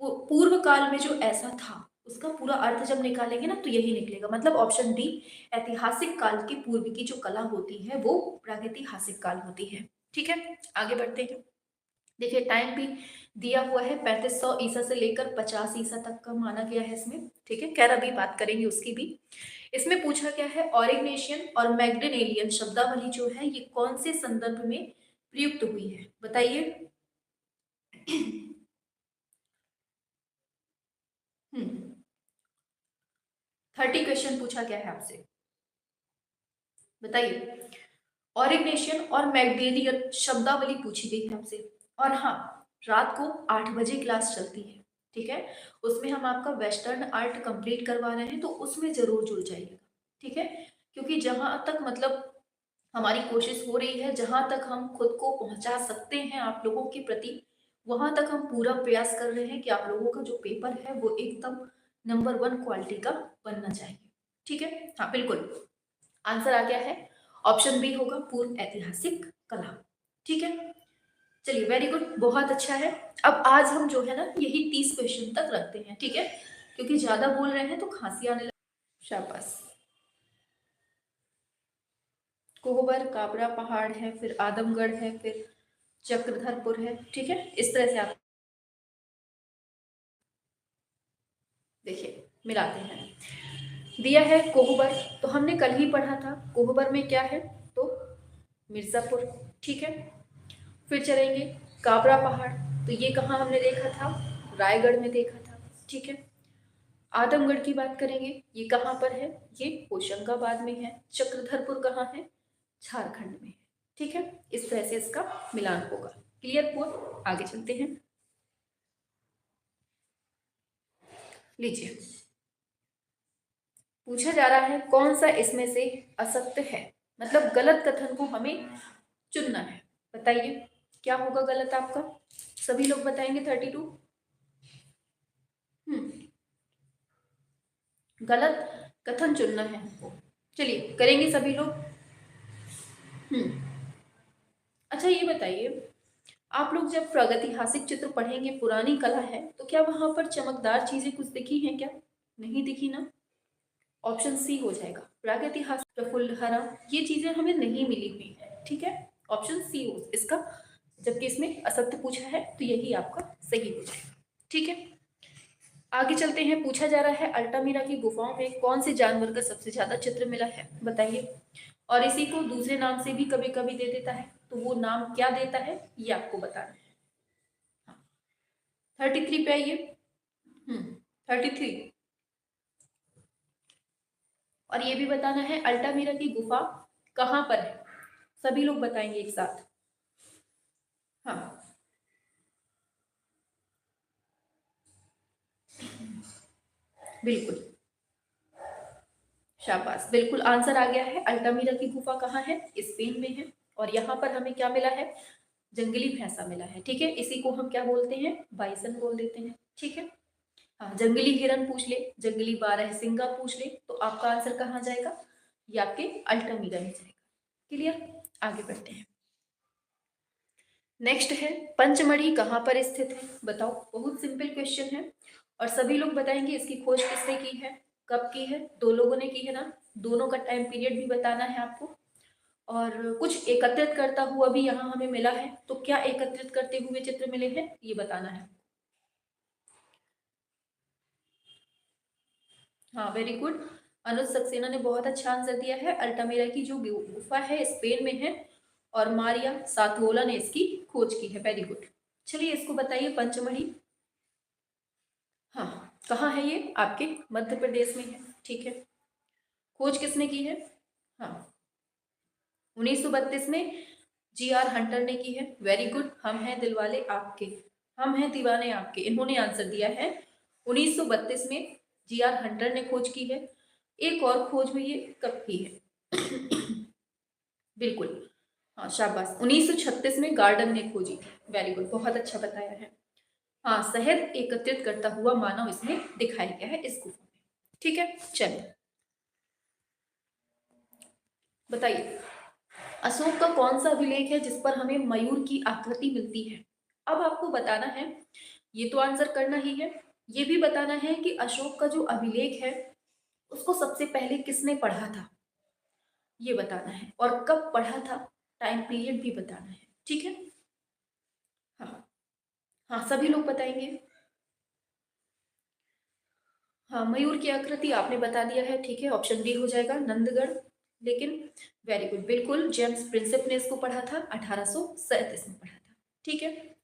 Speaker 1: पूर्व काल में जो ऐसा था उसका पूरा अर्थ जब निकालेंगे ना तो यही निकलेगा, मतलब ऑप्शन डी, ऐतिहासिक काल की पूर्व की जो कला होती है वो प्रागैतिहासिक काल होती है, ठीक है। आगे बढ़ते हैं, देखिए टाइम भी दिया हुआ है, 3500 ईसा से लेकर 50 ईसा तक का माना गया है इसमें, ठीक है, खैर अभी बात करेंगे उसकी भी। इसमें पूछा गया है ऑरिग्नेशियन और मैग्डेनेलियन शब्दावली जो है ये कौन से संदर्भ में प्रयुक्त हुई है, बताइए। हम्म, 30 क्वेश्चन पूछा गया है आपसे, बताइए। ऑरिग्नेशियन और मैग्डेलियन शब्दावली पूछी गई है आपसे, और हाँ, रात को 8 बजे क्लास चलती है, ठीक है, उसमें हम आपका वेस्टर्न आर्ट कंप्लीट करवा रहे हैं, तो उसमें जरूर जुड़ जाइएगा, ठीक है, क्योंकि जहां तक मतलब हमारी कोशिश हो रही है, जहां तक हम खुद को पहुंचा सकते हैं आप लोगों के प्रति, वहां तक हम पूरा प्रयास कर रहे हैं कि आप लोगों का जो पेपर है वो एकदम नंबर 1 क्वालिटी का बनना चाहिए, ठीक है, हाँ बिल्कुल, आंसर आ गया है, ऑप्शन बी होगा पूर्व ऐतिहासिक कला, ठीक है। चलिए वेरी गुड, बहुत अच्छा है। अब आज हम जो है ना यही 30 क्वेश्चन तक रखते हैं, ठीक है, क्योंकि ज्यादा बोल रहे हैं तो खांसी आने लग। शाबाश, कोहबर काबरा पहाड़ है, फिर आदमगढ़ है, फिर चक्रधरपुर है, ठीक है, इस तरह से आप देखिए मिलाते हैं। दिया है कोहबर, तो हमने कल ही पढ़ा था कोहबर में क्या है, तो मिर्जापुर, ठीक है। फिर चलेंगे काबरा पहाड़, तो ये कहाँ हमने देखा था, रायगढ़ में देखा था, ठीक है। आदमगढ़ की बात करेंगे, ये कहाँ पर है, ये होशंगाबाद में है। चक्रधरपुर कहाँ है, झारखंड में, ठीक है, इस तरह से इसका मिलान होगा। क्लियर हुआ, आगे चलते हैं, लीजिए पूछा जा रहा है कौन सा इसमें से असत्य है, मतलब गलत कथन को हमें चुनना है। बताइए क्या होगा गलत आपका, सभी लोग बताएंगे 32। गलत कथन चुनना है हमको, चलिए करेंगे सभी लोग। अच्छा ये बताइए, आप लोग जब प्रागैतिहासिक चित्र पढ़ेंगे, पुरानी कला है, तो क्या वहां पर चमकदार चीजें कुछ दिखी हैं क्या? नहीं दिखी ना? ऑप्शन सी हो जाएगा, प्रागैतिहासिक प्रफुल्ल हरा, ये चीजें हमें नहीं मिली हुई है, ठीक है, ऑप्शन सी हो इसका, जबकि इसमें असत्य पूछा है तो यही आपका सही हो जाएगा, ठीक है। आगे चलते हैं, पूछा जा रहा है अल्टामीरा की गुफाओं में कौन से जानवर का सबसे ज्यादा चित्र मिला है, बताइए। और इसी को दूसरे नाम से भी कभी कभी दे देता है, तो वो नाम क्या देता है ये आपको बताना है। 33 पे आइए। 33। और ये भी बताना है अल्टामीरा की गुफा कहाँ पर है, सभी लोग बताएंगे एक साथ। हाँ बिल्कुल, शाबाश, बिल्कुल आंसर आ गया है। अल्टामीरा की गुफा कहाँ है, स्पेन में है। और यहाँ पर हमें क्या मिला है, जंगली भैंसा मिला है, ठीक है, इसी को हम क्या बोलते हैं, बाइसन बोल देते हैं, ठीक है। हाँ, जंगली हिरन पूछ ले, जंगली बारहसिंगा पूछ ले, तो आपका आंसर कहाँ जाएगा, ये आपके अल्टामीरा में जाएगा। क्लियर, आगे बढ़ते हैं। नेक्स्ट है पंचमढ़ी कहाँ पर स्थित है, बताओ, बहुत सिंपल क्वेश्चन है। और सभी लोग बताएंगे इसकी खोज किसने की है, कब की है, दो लोगों ने की है ना, दोनों का टाइम पीरियड भी बताना है आपको। और कुछ एकत्रित करता हुआ भी यहाँ हमें मिला है, तो क्या एकत्रित करते हुए चित्र मिले हैं ये बताना है। हाँ वेरी गुड, अनुज सक्सेना ने बहुत अच्छा आंसर दिया है। अल्टामेरा की जो गुफा है स्पेन में है, और मारिया सातोला ने इसकी खोज की है, वेरी गुड। चलिए इसको बताइए, पंचमढ़ी हाँ कहाँ है, ये आपके मध्य प्रदेश में है, ठीक है। खोज किसने की है, हाँ 1932 में जी आर हंटर ने की है, वेरी गुड। हम हैं दिलवाले आपके, हम हैं दीवाने आपके, इन्होंने आंसर दिया है 1932 में जी आर हंटर ने खोज की है। एक और खोज हुई है, कब की है बिल्कुल, हाँ शाबाश, 1936 में गार्डन ने खोजी थी, वेरी गुड, बहुत अच्छा बताया है। हाँ शहद एकत्रित करता हुआ मानव इसमें दिखाया गया है इस गुफा में, ठीक है। चलिए बताइए, अशोक का कौन सा अभिलेख है जिस पर हमें मयूर की आकृति मिलती है। अब आपको बताना है, ये तो आंसर करना ही है, ये भी बताना है कि अशोक का जो अभिलेख है उसको सबसे पहले किसने पढ़ा था, ये बताना है, और कब पढ़ा था, टाइम पीरियड भी बताना है, ठीक है। हाँ हाँ सभी लोग बताएंगे। हाँ मयूर की आकृति आपने बता दिया है, ठीक है, ऑप्शन बी हो जाएगा, नंदगढ़। लेकिन वेरी गुड, बिल्कुल जेम्स प्रिंसेप ने इसको पढ़ा था, 1837 में पढ़ा था, ठीक है।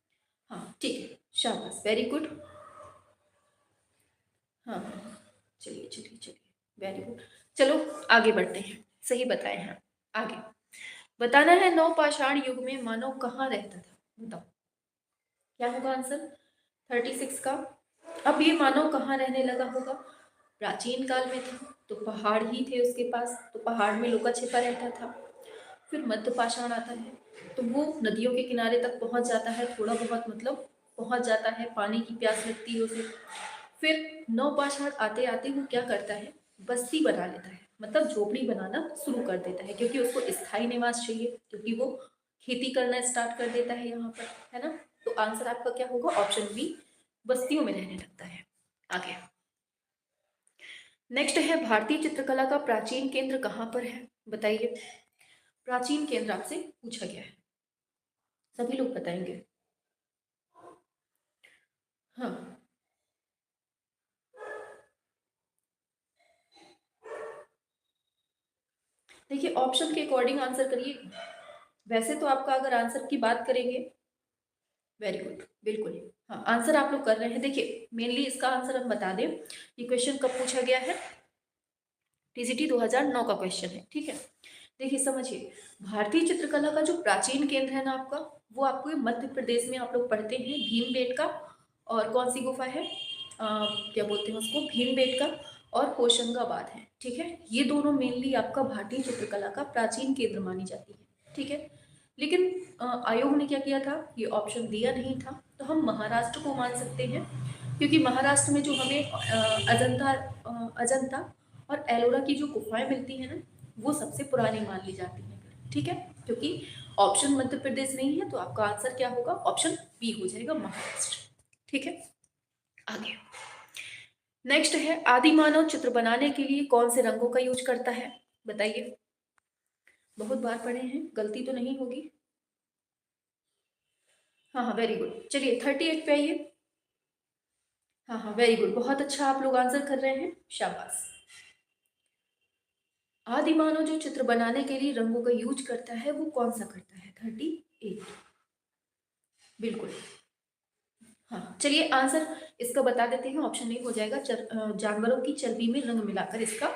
Speaker 1: हाँ ठीक है, शाबाश, वेरी गुड। हाँ चलिए चलिए चलिए, वेरी गुड। चलो आगे बढ़ते हैं, सही बताए हैं। आगे बताना है नवपाषाण युग में मानव कहाँ रहता था, बताओ क्या होगा आंसर 36 का। अब ये मानव कहाँ रहने लगा होगा, प्राचीन काल में था तो पहाड़ ही थे उसके पास, तो पहाड़ में लुका छिपा रहता था। फिर मध्य पाषाण आता है, तो वो नदियों के किनारे तक पहुंच जाता है, थोड़ा बहुत मतलब पहुंच जाता है, पानी की प्यास लगती है उसे। फिर नवपाषाण आते आते वो क्या करता है, बस्ती बना लेता है, मतलब झोपड़ी बनाना शुरू कर देता है, क्योंकि उसको स्थायी निवास चाहिए, क्योंकि वो खेती करना स्टार्ट कर देता है यहाँ पर, है ना। तो आंसर आपका क्या होगा, ऑप्शन बी, बस्तियों में रहने लगता है। आगे नेक्स्ट है, भारतीय चित्रकला का प्राचीन केंद्र कहाँ पर है, बताइए। प्राचीन केंद्र आपसे पूछा गया है, सभी लोग बताएंगे। हाँ देखिए, ऑप्शन के अकॉर्डिंग आंसर करिए। वैसे तो आपका अगर आंसर की बात करेंगे, वेरी गुड, बिल्कुल, हाँ आंसर आप लोग कर रहे हैं। देखिए मेनली इसका आंसर हम बता दें, ये क्वेश्चन कब पूछा गया है, टीजीटी 2009 का क्वेश्चन है, ठीक है। देखिए समझिए, भारतीय चित्रकला का जो प्राचीन केंद्र है ना आपका, वो आपको मध्य प्रदेश में आप लोग पढ़ते हैं, भीमबेटका। और कौन सी गुफा है, क्या बोलते हैं उसको, भीमबेटका। और होशंगाबाद है। ठीक है, ये दोनों मेनली आपका भारतीय चित्रकला का प्राचीन केंद्र मानी जाती है। ठीक है, लेकिन आयोग ने क्या किया था, ये ऑप्शन दिया नहीं था, तो हम महाराष्ट्र को मान सकते हैं, क्योंकि महाराष्ट्र में जो हमें अजंता और एलोरा की जो गुफाएं मिलती हैं ना, वो सबसे पुरानी मान ली जाती हैं। ठीक है, क्योंकि ऑप्शन मध्य प्रदेश नहीं है, तो आपका आंसर क्या होगा, ऑप्शन बी हो जाएगा, महाराष्ट्र। ठीक है, आगे नेक्स्ट है, आदिमानव चित्र बनाने के लिए कौन से रंगों का यूज करता है, बताइए। बहुत बार पढ़े हैं, गलती तो नहीं होगी। हाँ हाँ, वेरी गुड। चलिए 38 पे आइए। हाँ हाँ, वेरी गुड, बहुत अच्छा आप लोग आंसर कर रहे हैं, शाबाश। आदिमानव जो चित्र बनाने के लिए रंगों का यूज करता है वो कौन सा करता है, 38, बिल्कुल। हाँ, चलिए आंसर इसका बता देते हैं, ऑप्शन नहीं हो जाएगा। जानवरों की चर्बी में रंग मिलाकर इसका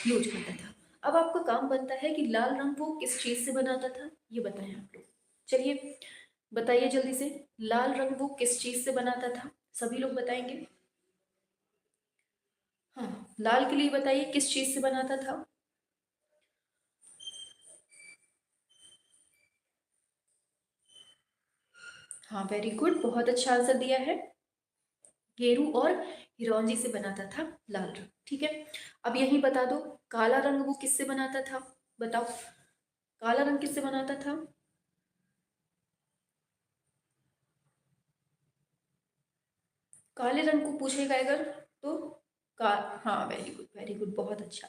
Speaker 1: यूज करता था। अब आपका काम बनता है कि लाल रंग वो किस चीज से बनाता था, ये बताएं आप लोग। चलिए बताइए जल्दी से, लाल रंग वो किस चीज से बनाता था, सभी लोग बताएंगे। हाँ, लाल के लिए बताइए किस चीज से बनाता था। हाँ, वेरी गुड, बहुत अच्छा आंसर दिया है। गेरू और हिरौंजी से बनाता था लाल रंग। ठीक है, अब यही बता दो, काला रंग वो किससे बनाता था, बताओ, काला रंग किससे बनाता था। काले रंग को पूछेगा अगर, तो का हाँ, वेरी गुड वेरी गुड, बहुत अच्छा।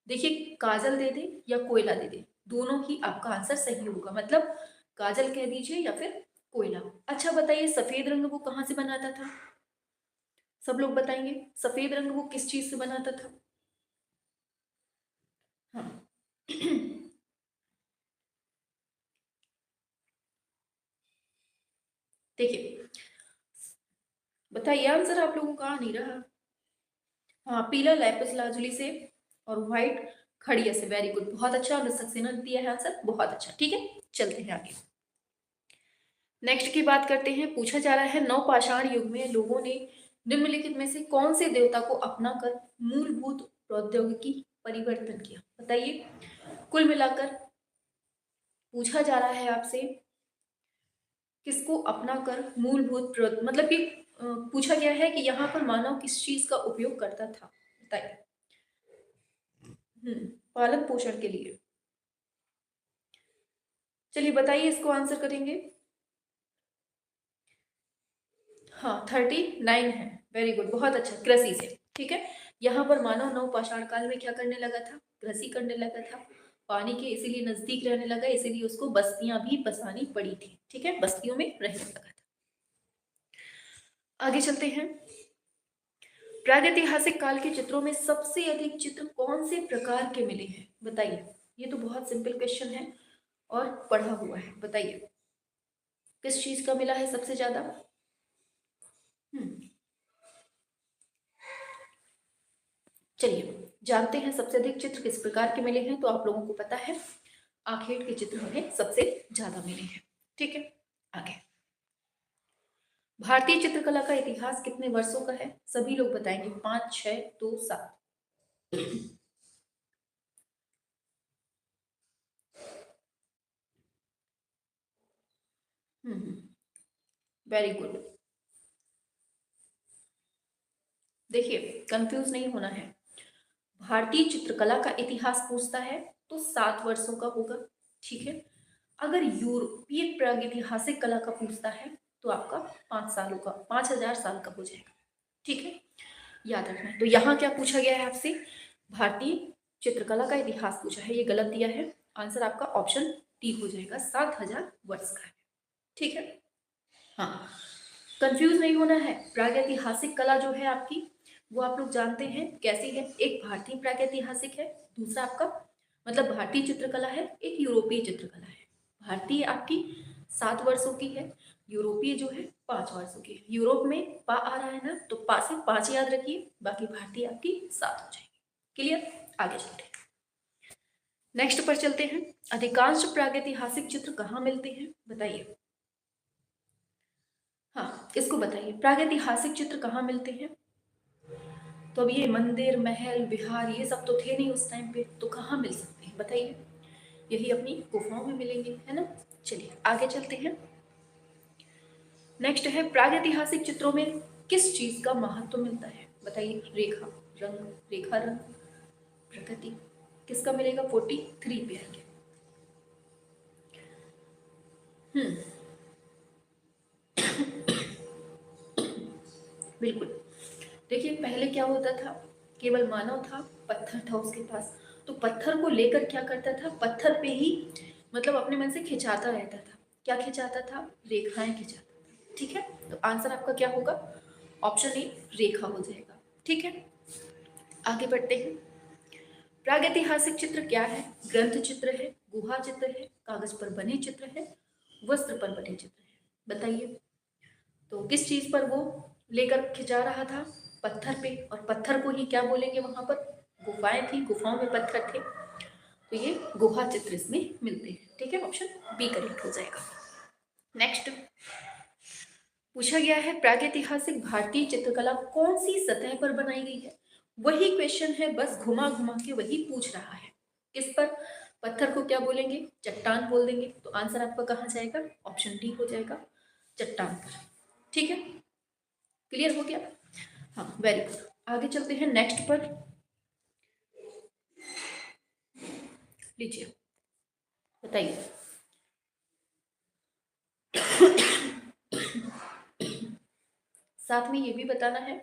Speaker 1: देखिए, काजल दे दे या कोयला दे दे, दोनों ही आपका आंसर सही होगा, मतलब काजल कह दीजिए या फिर कोयला। अच्छा बताइए, सफेद रंग वो कहाँ से बनाता था, सब लोग बताएंगे, सफेद रंग वो किस चीज से बनाता था। हाँ देखिए, बताइए आंसर आप लोगों का आ नहीं रहा। हाँ, पीला लैपिस लाजुली से और व्हाइट खड़िया से, वेरी गुड, बहुत अच्छा, मिस्टर सक्सेना ने दिया है आंसर, बहुत अच्छा। ठीक है, चलते हैं आगे। नेक्स्ट की बात करते हैं, पूछा जा रहा है, नवपाषाण युग में लोगों ने निम्नलिखित में से कौन से देवता को अपनाकर मूलभूत प्रौद्योगिकी परिवर्तन किया, बताइए। कुल मिलाकर पूछा जा रहा है आपसे, किसको अपनाकर मतलब कि पूछा गया है कि यहाँ पर मानव किस चीज का उपयोग करता था, बताइए। पालन पोषण के लिए। चलिए बताइए, इसको आंसर करेंगे। हाँ, 39 है, वेरी गुड, बहुत अच्छा, कृषि से। ठीक है, यहाँ पर मानव नवपाषाण काल में क्या करने लगा था, कृषि करने लगा था, पानी के इसीलिए नजदीक रहने लगा, इसीलिए उसको बस्तियां भी बसानी पड़ी थी। ठीक है, बस्तियों में रहने लगा था। आगे चलते हैं, प्रागैतिहासिक काल के चित्रों में सबसे अधिक चित्र कौन से प्रकार के मिले हैं, बताइए। ये तो बहुत सिंपल क्वेश्चन है और पढ़ा हुआ है, बताइए किस चीज का मिला है सबसे ज्यादा। हम्म चलिए जानते हैं सबसे अधिक चित्र किस प्रकार के मिले हैं, तो आप लोगों को पता है, आखेट के चित्र हमें सबसे ज्यादा मिले हैं। ठीक है, आगे, भारतीय चित्रकला का इतिहास कितने वर्षों का है, सभी लोग बताएंगे, 5, 6, 2, 7। वेरी गुड, देखिए कंफ्यूज नहीं होना है, भारतीय चित्रकला का इतिहास पूछता है तो 7 वर्षों का होगा। ठीक है, अगर यूरोपीय प्रागैतिहासिक कला का पूछता है तो आपका 5 सालों का, 5000 साल का हो जाएगा। ठीक है, याद रखना है। तो यहाँ क्या पूछा गया है आपसे, भारतीय चित्रकला का इतिहास पूछा है, ये गलत दिया है, आंसर आपका ऑप्शन डी हो जाएगा, 7000 वर्ष का है। ठीक है, हाँ, कंफ्यूज नहीं होना है। प्रागैतिहासिक कला जो है आपकी, वो आप लोग जानते हैं कैसी है, एक भारतीय प्रागैतिहासिक है, दूसरा आपका मतलब भारतीय चित्रकला है, एक यूरोपीय चित्रकला है। भारतीय आपकी 7 वर्षों की है, यूरोपीय जो है 5 वर्षों की है। यूरोप में पा आ रहा है ना, तो पा से 5 याद रखिए, बाकी भारतीय आपकी 7 हो जाएगी। क्लियर, आगे चलते हैं, नेक्स्ट पर चलते हैं, अधिकांश प्रागैतिहासिक चित्र कहाँ मिलते हैं, बताइए। हाँ, इसको बताइए, प्रागैतिहासिक चित्र कहाँ मिलते हैं। तो अब ये मंदिर, महल, विहार ये सब तो थे नहीं उस टाइम पे, तो कहाँ मिल सकते हैं बताइए? यही अपनी गुफाओं में मिलेंगे, है ना। चलिए आगे चलते हैं। नेक्स्ट है, प्रागैतिहासिक चित्रों में किस चीज का महत्व मिलता है बताइए? रेखा, रंग, रेखा रंग, प्रकृति, किसका मिलेगा? 43 पे आएंगे। हम्म, बिल्कुल। देखिए पहले क्या होता था, केवल मानव था, पत्थर था उसके पास, तो पत्थर को लेकर क्या करता था, पत्थर पे ही मतलब अपने मन से खिंचाता रहता था। क्या खिंचाता था? रेखाएं खिंचाता था। ठीक है, तो आंसर आपका क्या होगा? ऑप्शन ए रेखा हो जाएगा। ठीक है, आगे बढ़ते हैं। प्रागैतिहासिक चित्र क्या है? ग्रंथ चित्र है, गुहा चित्र है, कागज पर बने चित्र है, वस्त्र पर बने चित्र है, बताइए। तो किस चीज पर वो लेकर खिंचा रहा था? पत्थर पे, और पत्थर को ही क्या बोलेंगे वहां पर? गुफाएं थी, गुफाओं में पत्थर थे, तो ये गुहा चित्र इसमें मिलते हैं। ठीक है, ऑप्शन बी करेक्ट हो जाएगा। नेक्स्ट पूछा गया है, प्रागैतिहासिक भारतीय चित्रकला कौन सी सतह पर बनाई गई है? वही क्वेश्चन है, बस घुमा घुमा के वही पूछ रहा है। किस पर? पत्थर को क्या बोलेंगे? चट्टान बोल देंगे, तो आंसर आपका कहाँ जाएगा? ऑप्शन डी हो जाएगा, चट्टान पर। ठीक है, क्लियर हो गया? हाँ, वेरी गुड। आगे चलते हैं नेक्स्ट पर। लीजिए बताइए। साथ में ये भी बताना है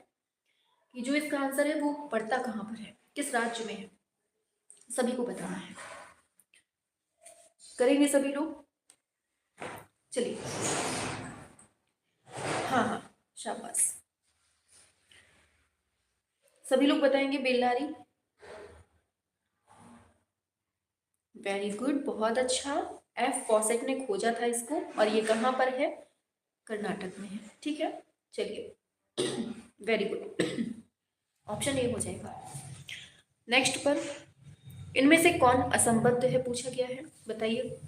Speaker 1: कि जो इसका आंसर है वो पड़ता कहाँ पर है, किस राज्य में है, सभी को बताना है। करेंगे सभी लोग? चलिए, हाँ हाँ, शाबाश, सभी लोग बताएंगे बेल्लारी। वेरी गुड, बहुत अच्छा। एफ फॉसेट ने खोजा था इसको, और ये कहाँ पर है? कर्नाटक में है। ठीक है, चलिए, वेरी गुड, ऑप्शन ए हो जाएगा। नेक्स्ट पर, इनमें से कौन असंबद्ध है पूछा गया है, बताइए।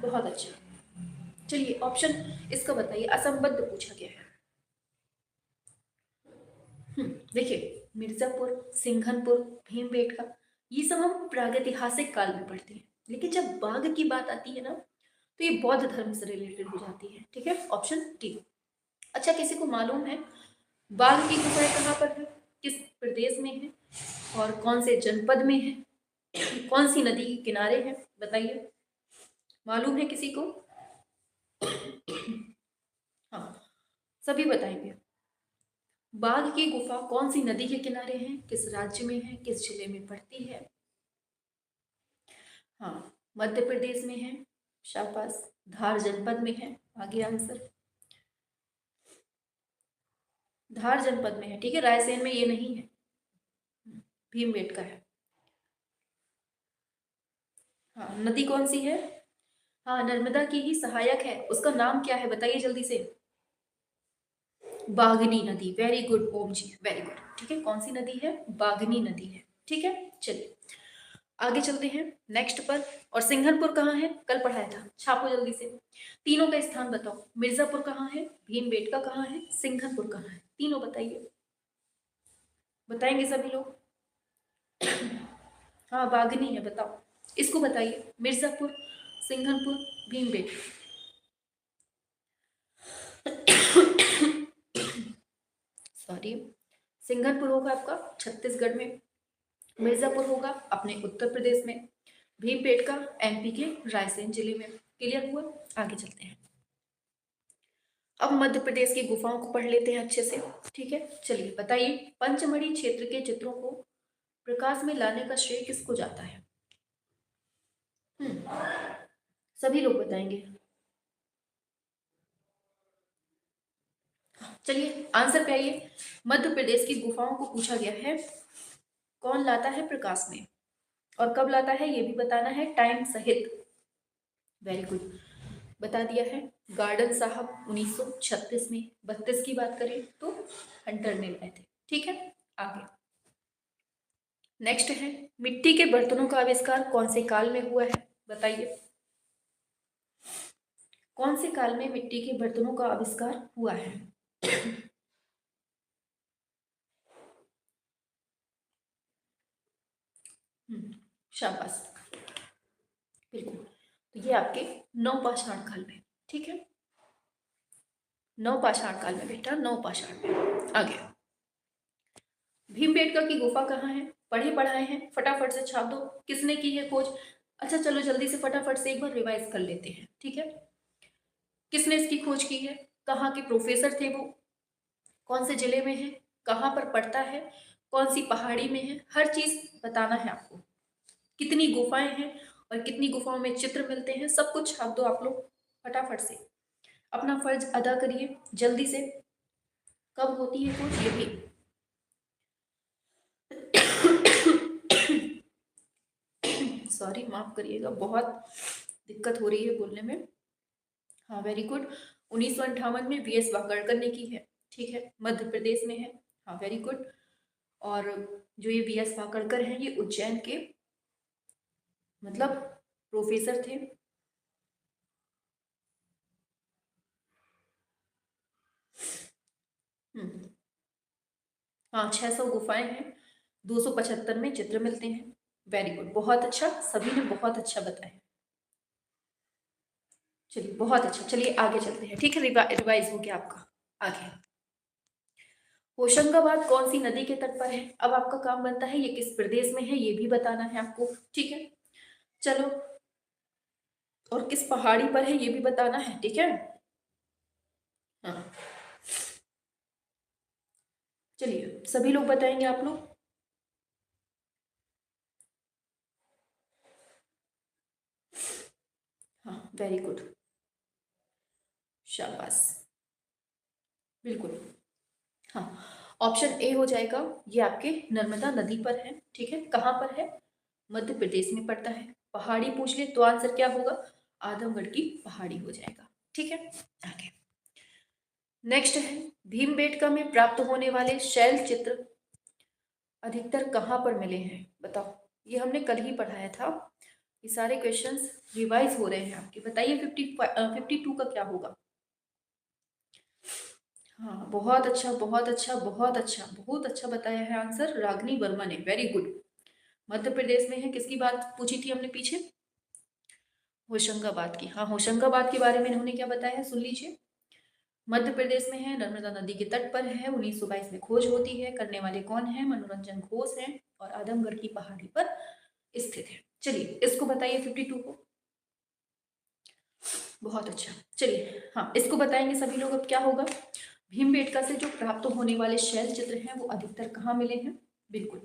Speaker 1: बहुत अच्छा, चलिए ऑप्शन इसका बताइए, असंबद्ध पूछा गया है। देखिए, मिर्जापुर, सिंघनपुर, भीमबेटका, ये सब हम प्रागैतिहासिक काल में पढ़ते हैं, लेकिन जब बाघ की बात आती है ना, तो ये बौद्ध धर्म से रिलेटेड हो जाती है। ठीक है, ऑप्शन डी। अच्छा, किसी को मालूम है बाघ की गुफाएं कहाँ पर है, किस प्रदेश में है, और कौन से जनपद में है, कौन सी नदी के किनारे है, बताइए। मालूम है किसी को? हाँ, सभी बताएंगे। बाघ की गुफा कौन सी नदी के किनारे है, किस राज्य में है, किस जिले में पड़ती है? हाँ, मध्य प्रदेश में है, शाबाश। धार जनपद में है, आगे आंसर। धार जनपद में है, ठीक है, रायसेन में ये नहीं है, भीमबेटका है। हाँ, नदी कौन सी है? हाँ, नर्मदा की ही सहायक है, उसका नाम क्या है बताइए जल्दी से। बागनी नदी, वेरी गुड ओम जी, वेरी गुड। ठीक है, कौन सी नदी है? बागनी नदी है। ठीक है, चलिए आगे चलते हैं नेक्स्ट पर। और सिंघनपुर कहाँ है? कल पढ़ाया था, छापो जल्दी से। तीनों का स्थान बताओ, मिर्जापुर कहाँ है, भीमबेटका कहाँ है, सिंघनपुर कहाँ है, तीनों बताइए। बताएंगे सभी लोग? हाँ, बागनी है, बताओ, इसको बताइए। मिर्जापुर, सिंघनपुर, भीमबेटका। सॉरी, सिंघनपुर होगा आपका छत्तीसगढ़ में, मिर्जापुर होगा अपने उत्तर प्रदेश में, भीमबेटका एमपी के रायसेन जिले में। क्लियर हुआ? आगे चलते हैं। अब मध्य प्रदेश की गुफाओं को पढ़ लेते हैं अच्छे से। ठीक है, चलिए बताइए, पंचमढ़ी क्षेत्र के चित्रों को प्रकाश में लाने का श्रेय किसको जाता है? सभी लोग बताएंगे। चलिए आंसर पे आइए। मध्य प्रदेश की गुफाओं को पूछा गया है, कौन लाता है प्रकाश में, और कब लाता है ये भी बताना है, टाइम सहित। वेरी गुड, बता दिया है। गार्डन साहब 1936 में, 32 की बात करें तो हंटर ने लाए थे। ठीक है, आगे नेक्स्ट है, मिट्टी के बर्तनों का आविष्कार कौन से काल में हुआ है, बताइए। कौन से काल में मिट्टी के बर्तनों का आविष्कार हुआ है? शाबाश, बिल्कुल। तो ये आपके नवपाषाण काल में, ठीक है, नवपाषाण काल में बेटा, नवपाषाण में। आगे, भीमबेटका की गुफा कहाँ है? पढ़े पढ़ाए हैं, फटाफट से छाप दो। किसने की है खोज? अच्छा चलो जल्दी से फटाफट से एक बार रिवाइज कर लेते हैं, ठीक है। किसने इसकी खोज की है? कहाँ के प्रोफेसर थे वो? कौन से जिले में है? कहाँ पर पड़ता है? कौन सी पहाड़ी में है? हर चीज बताना है आपको। कितनी गुफाएं हैं और कितनी गुफाओं में चित्र मिलते हैं, सब कुछ छाप दो आप लोग फटाफट से। अपना फर्ज अदा करिए जल्दी से। कब होती है खोज? ये भी सॉरी माफ करिएगा, बहुत दिक्कत हो रही है बोलने में। हाँ वेरी गुड। 1958 में वी एस वाकड़कर ने की है, ठीक है, मध्य प्रदेश में है। हाँ वेरी गुड। और जो ये वी एस वाकड़कर हैं ये उज्जैन के मतलब प्रोफेसर थे। हम्म, हाँ 600 गुफाएं हैं, 275 में चित्र मिलते हैं। वेरी गुड, बहुत अच्छा, सभी ने बहुत अच्छा बताया। चलिए बहुत अच्छा, चलिए आगे चलते हैं, ठीक है, रिवाइज हो गया आपका। आगे, होशंगाबाद कौन सी नदी के तट पर है? अब आपका काम बनता है ये किस प्रदेश में है ये भी बताना है आपको, ठीक है। चलो, और किस पहाड़ी पर है ये भी बताना है, ठीक है। हाँ चलिए सभी लोग बताएंगे, आप लोग। हाँ वेरी गुड, शाबाश, बिल्कुल। हाँ, ऑप्शन ए हो जाएगा, ये आपके नर्मदा नदी पर है, ठीक है। कहाँ पर है? मध्य प्रदेश में पड़ता है। पहाड़ी पूछ ले तो आंसर क्या होगा? आदमगढ़ की पहाड़ी हो जाएगा, ठीक है। आगे, नेक्स्ट है, भीमबेटका में प्राप्त होने वाले शैल चित्र अधिकतर कहाँ पर मिले हैं? बताओ, ये हमने कल ही पढ़ाया था। ये सारे क्वेश्चंस रिवाइज हो रहे हैं आपके। बताइए 52 का क्या होगा? हाँ बहुत अच्छा बहुत अच्छा बहुत अच्छा बहुत अच्छा बताया है आंसर रागनी वर्मा ने, वेरी गुड। मध्य प्रदेश में है, किसकी बात पूछी थी हमने पीछे? होशंगाबाद की। हाँ होशंगाबाद के बारे में इन्होंने क्या बताया है, सुन लीजिए। मध्य प्रदेश में है, नर्मदा नदी के तट पर है, 1922 में खोज होती है, करने वाले कौन है? मनोरंजन घोष हैं, और आदमगढ़ की पहाड़ी पर स्थित है। चलिए इसको बताइए 52 को। बहुत अच्छा, चलिए हाँ इसको बताएंगे सभी लोग। अब क्या होगा? भीमबेटका से जो प्राप्त होने वाले शैल चित्र हैं वो अधिकतर कहाँ मिले हैं? बिल्कुल,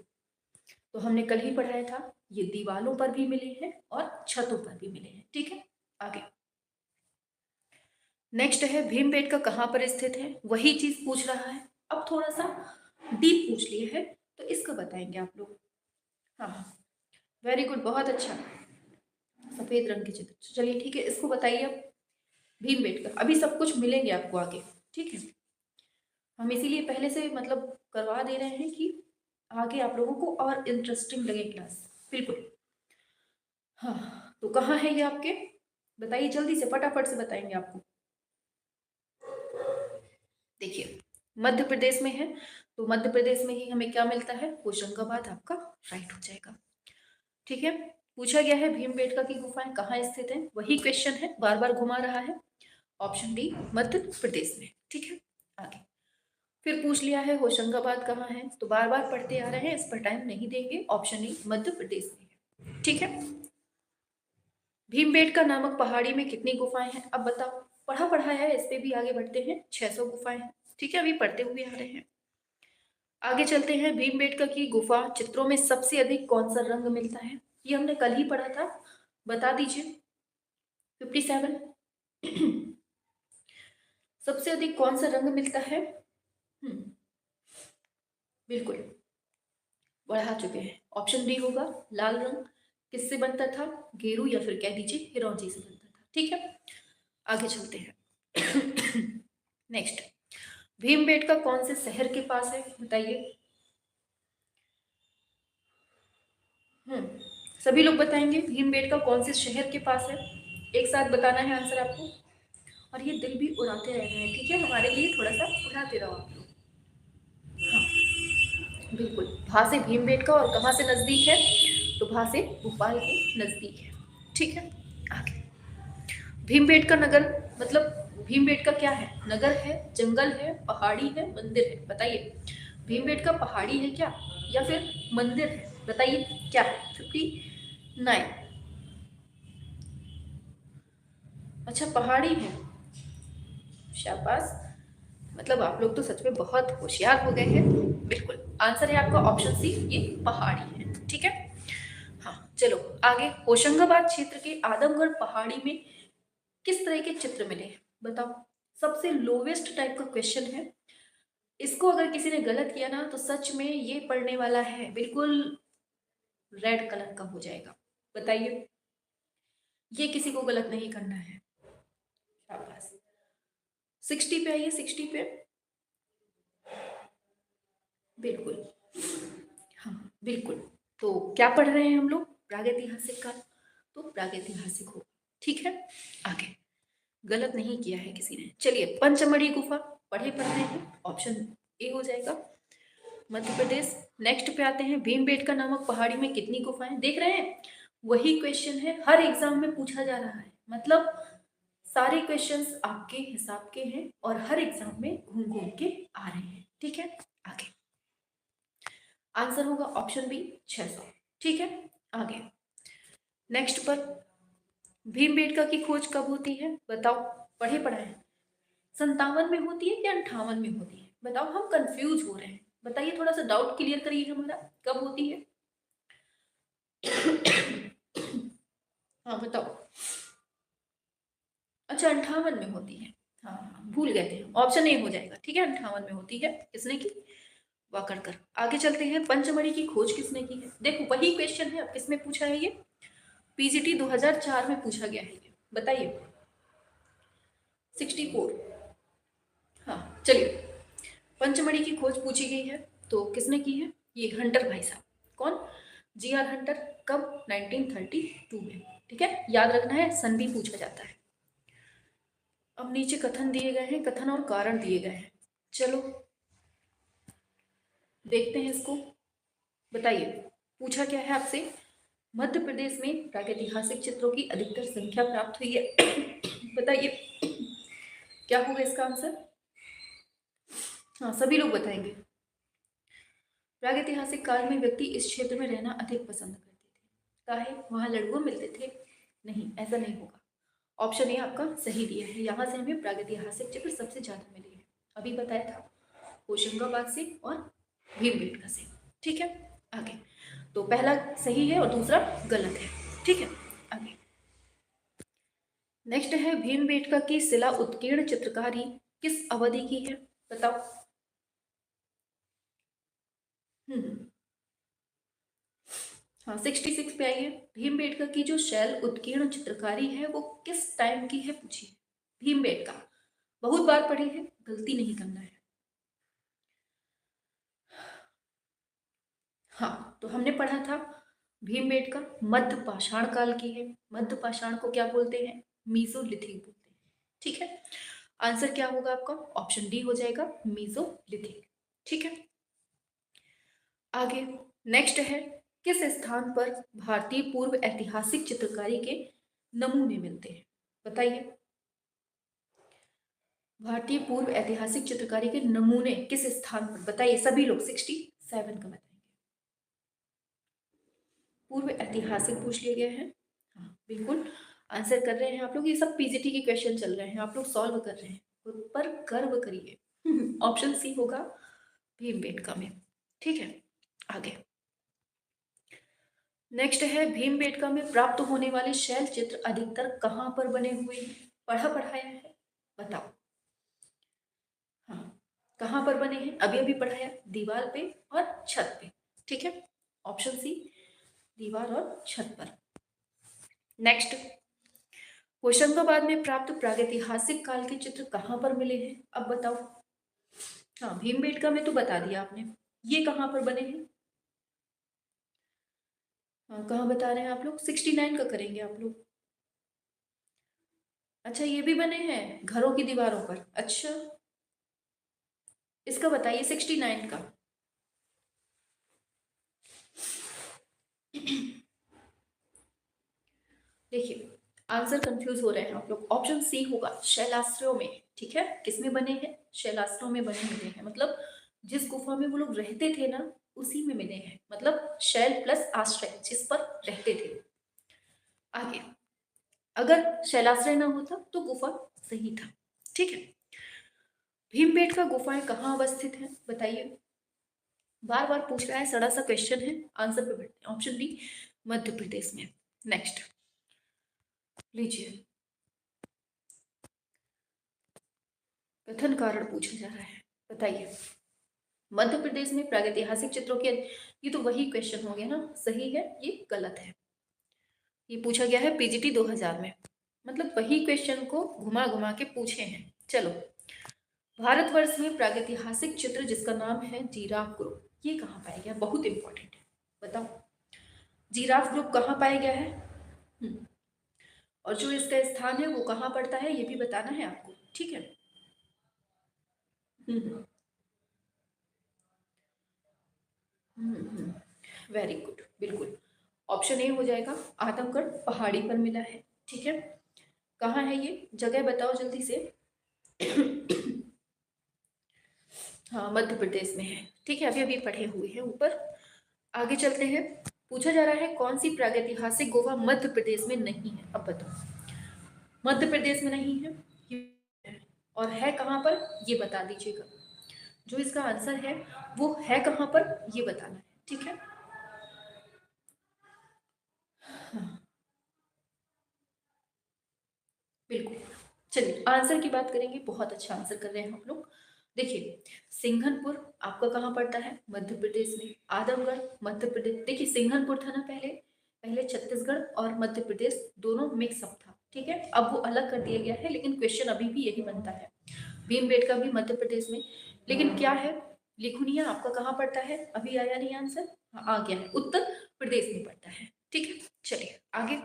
Speaker 1: तो हमने कल ही पढ़ाया था, ये दीवालों पर भी मिले हैं और छतों पर भी मिले हैं, ठीक है। आगे, नेक्स्ट है, भीमबेटका कहाँ पर स्थित है? वही चीज पूछ रहा है, अब थोड़ा सा डीप पूछ लिए है, तो इसका बताएंगे आप लोग। हाँ वेरी गुड, बहुत अच्छा, सफेद रंग के चित्र। चलिए ठीक है, इसको बताइए अब। भीमबेटका, अभी सब कुछ मिलेंगे आपको आगे, ठीक है। हम इसीलिए पहले से मतलब करवा दे रहे हैं कि आगे आप लोगों को और इंटरेस्टिंग लगे क्लास, बिल्कुल। हाँ तो कहाँ है ये आपके? बताइए जल्दी से, फटाफट से बताएंगे आपको। देखिए मध्य प्रदेश में है, तो मध्य प्रदेश में ही हमें क्या मिलता है? होशंगाबाद आपका राइट हो जाएगा, ठीक है। पूछा गया है भीमबेटका की गुफाएं कहाँ स्थित है, वही क्वेश्चन है, बार बार घुमा रहा है। ऑप्शन डी मध्य प्रदेश में, ठीक है। आगे, फिर पूछ लिया है होशंगाबाद कहाँ है, तो बार बार पढ़ते आ रहे हैं, इस पर टाइम नहीं देंगे। ऑप्शन ई मध्य प्रदेश में है, ठीक है। भीमबेटका नामक पहाड़ी में कितनी गुफाएं हैं? अब बताओ, पढ़ा पढ़ाया है, इस पे भी आगे बढ़ते हैं। 600 गुफाएं हैं, ठीक है, अभी पढ़ते हुए आ रहे हैं। आगे चलते हैं, भीमबेटका की गुफा चित्रों में सबसे अधिक कौन सा रंग मिलता है? ये हमने कल ही पढ़ा था, बता दीजिए। 57। सबसे अधिक कौन सा रंग मिलता है? हम्म, बिल्कुल, बढ़ा चुके हैं। ऑप्शन डी होगा लाल रंग। किससे बनता था? गेरू या फिर कह दीजिए हिरौंजी से बनता था, ठीक है। आगे चलते हैं। नेक्स्ट, भीमबेटका कौन से शहर के पास है? बताइए। सभी लोग बताएंगे भीमबेटका कौन से शहर के पास है, एक साथ बताना है आंसर आपको। और ये दिल भी उड़ाते रह रहे हैं, ठीक है, हमारे लिए थोड़ा सा उड़ाते रहो आप लोग। हाँ बिल्कुल, वहाँ से भीमबेटका और कहाँ से नज़दीक है, तो वहाँ से भोपाल के नज़दीक है, ठीक है। आगे भीमबेटका नगर मतलब भीमबेटका क्या है, नगर है, जंगल है, पहाड़ी है, मंदिर है, बताइए। भीमबेटका पहाड़ी है क्या या फिर मंदिर है, बताइए क्या है। 59। अच्छा पहाड़ी है, शाबाश, मतलब आप लोग तो सच में बहुत होशियार हो गए हैं। बिल्कुल आंसर है आपका ऑप्शन सी, ये पहाड़ी है, ठीक है। हाँ चलो आगे, होशंगाबाद क्षेत्र के आदमगढ़ पहाड़ी में किस तरह के चित्र मिले हैं, बताओ। सबसे लोवेस्ट टाइप का क्वेश्चन है, इसको अगर किसी ने गलत किया ना तो सच में ये पढ़ने वाला है बिल्कुल रेड कलर का हो जाएगा, बताइए। ये किसी को गलत नहीं करना है, शाबाश। 60 पे आइए, 60 पे। बिल्कुल, हाँ बिल्कुल। तो क्या पढ़ रहे हैं हम लोग, प्रागैतिहासिक काल, तो प्रागैतिहासिक हो, ठीक है। आगे गलत नहीं किया है किसी ने। चलिए पंचमढ़ी गुफा पढ़े पढ़ रहे हैं, ऑप्शन ए हो जाएगा मध्य प्रदेश। नेक्स्ट पे आते हैं, भीमबेटका नामक पहाड़ी में कितनी गुफाएं, देख रहे हैं वही क्वेश्चन है, हर एग्जाम में पूछा जा रहा है, मतलब सारे क्वेश्चंस आपके हिसाब के हैं और हर एग्जाम में घूम घूम के आ रहे हैं, ठीक है। आगे आंसर होगा ऑप्शन बी 600, ठीक है। आगे नेक्स्ट पर, भीमबेटका की खोज कब होती है, बताओ, पढ़े पढ़ाए। 57 में होती है या 58 में होती है, बताओ, हम कंफ्यूज हो रहे हैं, बताइए, थोड़ा सा डाउट क्लियर करिए हमारा, कब होती है। हाँ बताओ। अच्छा 58 में होती है, हाँ हाँ भूल गए थे, ऑप्शन ए हो जाएगा, ठीक है। 58 में होती है, किसने की, वाकड़कर। आगे चलते हैं, पंचमढ़ी की खोज किसने की है, देखो वही क्वेश्चन है, अब किसमें पूछा है ये, पीजीटी 2004 में पूछा गया है ये, बताइए। 64, हाँ चलिए, पंचमढ़ी की खोज पूछी गई है तो किसने की है, ये हंटर भाई साहब, कौन, जी आर हंटर, कब, 1932 में, ठीक है, याद रखना है, सन भी पूछा जाता है। अब नीचे कथन दिए गए हैं, कथन और कारण दिए गए हैं, चलो देखते हैं इसको, बताइए। पूछा क्या है आपसे, मध्य प्रदेश में प्रागैतिहासिक चित्रों की अधिकतर संख्या प्राप्त हुई है, बताइए क्या होगा इसका आंसर। हाँ सभी लोग बताएंगे। प्रागैतिहासिक काल में व्यक्ति इस क्षेत्र में रहना अधिक पसंद करते थे, काहे, वहां लड़कों मिलते थे, नहीं ऐसा नहीं होगा। ऑप्शन ए आपका सही दिया है, यहाँ से हमें प्रागैतिहासिक चित्र सबसे ज्यादा मिले हैं, अभी बताया था, होशंगाबाद से और भीमबेटका से, ठीक है। आगे तो पहला सही है और दूसरा गलत है, ठीक है। आगे नेक्स्ट है, भीमबेटका की शिला उत्कीर्ण चित्रकारी किस अवधि की है, बताओ। हम्म, हाँ 66 पे आइए, भीमबेटका की जो शैल उत्कीर्ण चित्रकारी है वो किस टाइम की है, पूछिए। भीमबेटका बहुत बार पढ़े हैं, गलती नहीं करना है। हाँ तो हमने पढ़ा था, भीमबेटका मध्य पाषाण काल की है, मध्य पाषाण को क्या बोलते हैं, मीसोलिथिक बोलते हैं, ठीक है। आंसर क्या होगा आपका, ऑप्शन डी हो जाएगा, मीसोलिथिक, ठीक है। आगे नेक्स्ट है, किस स्थान पर भारतीय पूर्व ऐतिहासिक चित्रकारी के नमूने मिलते हैं, बताइए। भारतीय पूर्व ऐतिहासिक चित्रकारी के नमूने किस स्थान पर, बताइए सभी लोग, 67 का बताएंगे। पूर्व ऐतिहासिक पूछ लिए गए हैं, हाँ बिल्कुल आंसर कर रहे हैं आप लोग, ये सब पीजीटी के क्वेश्चन चल रहे हैं, आप लोग सॉल्व कर रहे हैं, खुद पर गर्व करिए। ऑप्शन सी होगा भीमबेटका में, ठीक है। आगे नेक्स्ट है, भीमबेटका में प्राप्त होने वाले शैल चित्र अधिकतर कहाँ पर बने हुए हैं, पढ़ा पढ़ाया है, बताओ। हाँ कहाँ पर बने हैं, अभी अभी पढ़ाया, दीवार पे और छत पे, ठीक है। ऑप्शन सी, दीवार और छत पर। नेक्स्ट, होशंगाबाद में प्राप्त प्रागैतिहासिक काल के चित्र कहाँ पर मिले हैं, अब बताओ। हाँ भीमबेटका में तो बता दिया आपने, ये कहाँ पर बने हैं, हाँ कहाँ बता रहे हैं आप लोग, 69 का करेंगे आप लोग। अच्छा, ये भी बने हैं घरों की दीवारों पर। अच्छा, इसका बताइए 69 का। देखिए, आंसर कंफ्यूज हो रहे हैं आप लोग। ऑप्शन सी होगा शैलाश्रयों में। ठीक है, किसमें बने हैं? शैलाश्रयों में बने मिले हैं, मतलब जिस गुफा में वो लोग रहते थे ना, उसी में मिले हैं। मतलब शैल प्लस आश्रय, जिस पर रहते थे। आगे, अगर शैलाश्रय ना होता तो गुफा सही था। ठीक है, भीमबेटका गुफाएं कहाँ अवस्थित हैं बताइए। बार बार पूछ रहा है, सड़ा सा क्वेश्चन है। आंसर पे बढ़ते हैं। ऑप्शन बी, मध्य प्रदेश में। नेक्स्ट लीजिए, कथन कारण पूछा जा रहा है, बताइए। मध्य प्रदेश में प्रागैतिहासिक चित्रों के, ये तो वही क्वेश्चन हो गया ना, सही है ये गलत है। ये पूछा गया है पीजीटी 2000 में, मतलब वही क्वेश्चन को घुमा घुमा के पूछे हैं। चलो, भारतवर्ष में प्रागैतिहासिक चित्र जिसका नाम है जिराफ ग्रुप, ये कहाँ पाया गया? बहुत इंपॉर्टेंट है, बताओ। जिराफ ग्रुप कहाँ पाया गया है? और जो इसका स्थान है वो कहाँ पड़ता है, ये भी बताना है आपको। ठीक है। वेरी गुड, बिल्कुल। ऑप्शन ए हो जाएगा, आजमगढ़ पहाड़ी पर मिला है। ठीक है, कहाँ है ये जगह, बताओ जल्दी से। हाँ, मध्य प्रदेश में है। ठीक है, अभी अभी पढ़े हुए हैं ऊपर। आगे चलते हैं। पूछा जा रहा है कौन सी प्रागैतिहासिक गुफा मध्य प्रदेश में नहीं है, अब बताओ। मध्य प्रदेश में नहीं है और है कहाँ पर, ये बता दीजिएगा। जो इसका आंसर है वो है कहाँ पर, ये बताना है। ठीक है। हाँ, बिल्कुल। चलिए, आंसर की बात करेंगे। बहुत अच्छा आंसर कर रहे हैं हम लोग। देखिए, सिंघनपुर आपका कहाँ पड़ता है? मध्य प्रदेश में। आदमगढ़ मध्य प्रदेश। देखिए, सिंघनपुर था ना पहले, पहले छत्तीसगढ़ और मध्य प्रदेश दोनों मिक्सअप था। ठीक है, अब वो अलग कर दिया गया है, लेकिन क्वेश्चन अभी भी यही बनता है। भीमबेटका भी मध्य प्रदेश में, लेकिन क्या है, लिखुनिया आपका कहाँ पड़ता है? अभी आया नहीं आंसर। हाँ, आ गया है, उत्तर प्रदेश में पड़ता है। ठीक है, चलिए आगे।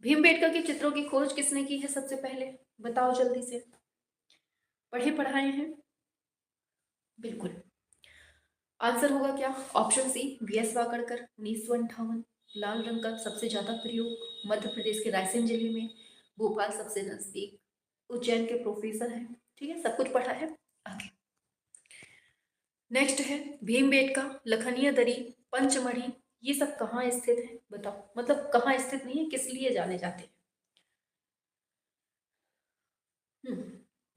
Speaker 1: भीमबेटका के चित्रों की खोज किसने की है सबसे पहले, बताओ जल्दी से। पढ़े पढ़ाए हैं, बिल्कुल। आंसर होगा क्या? Option C, VS Wakankar, 1958। लाल रंग का सबसे ज्यादा प्रयोग मध्य प्रदेश के रायसेन जिले में, भोपाल सबसे नजदीक, उज्जैन के प्रोफेसर हैं। ठीक है, सब कुछ पढ़ा है। आगे नेक्स्ट है भीमबेटका, लखनिया दरी, पंचमढ़ी, ये सब कहाँ स्थित है बताओ। मतलब कहाँ स्थित नहीं है, किस लिए जाने जाते हैं?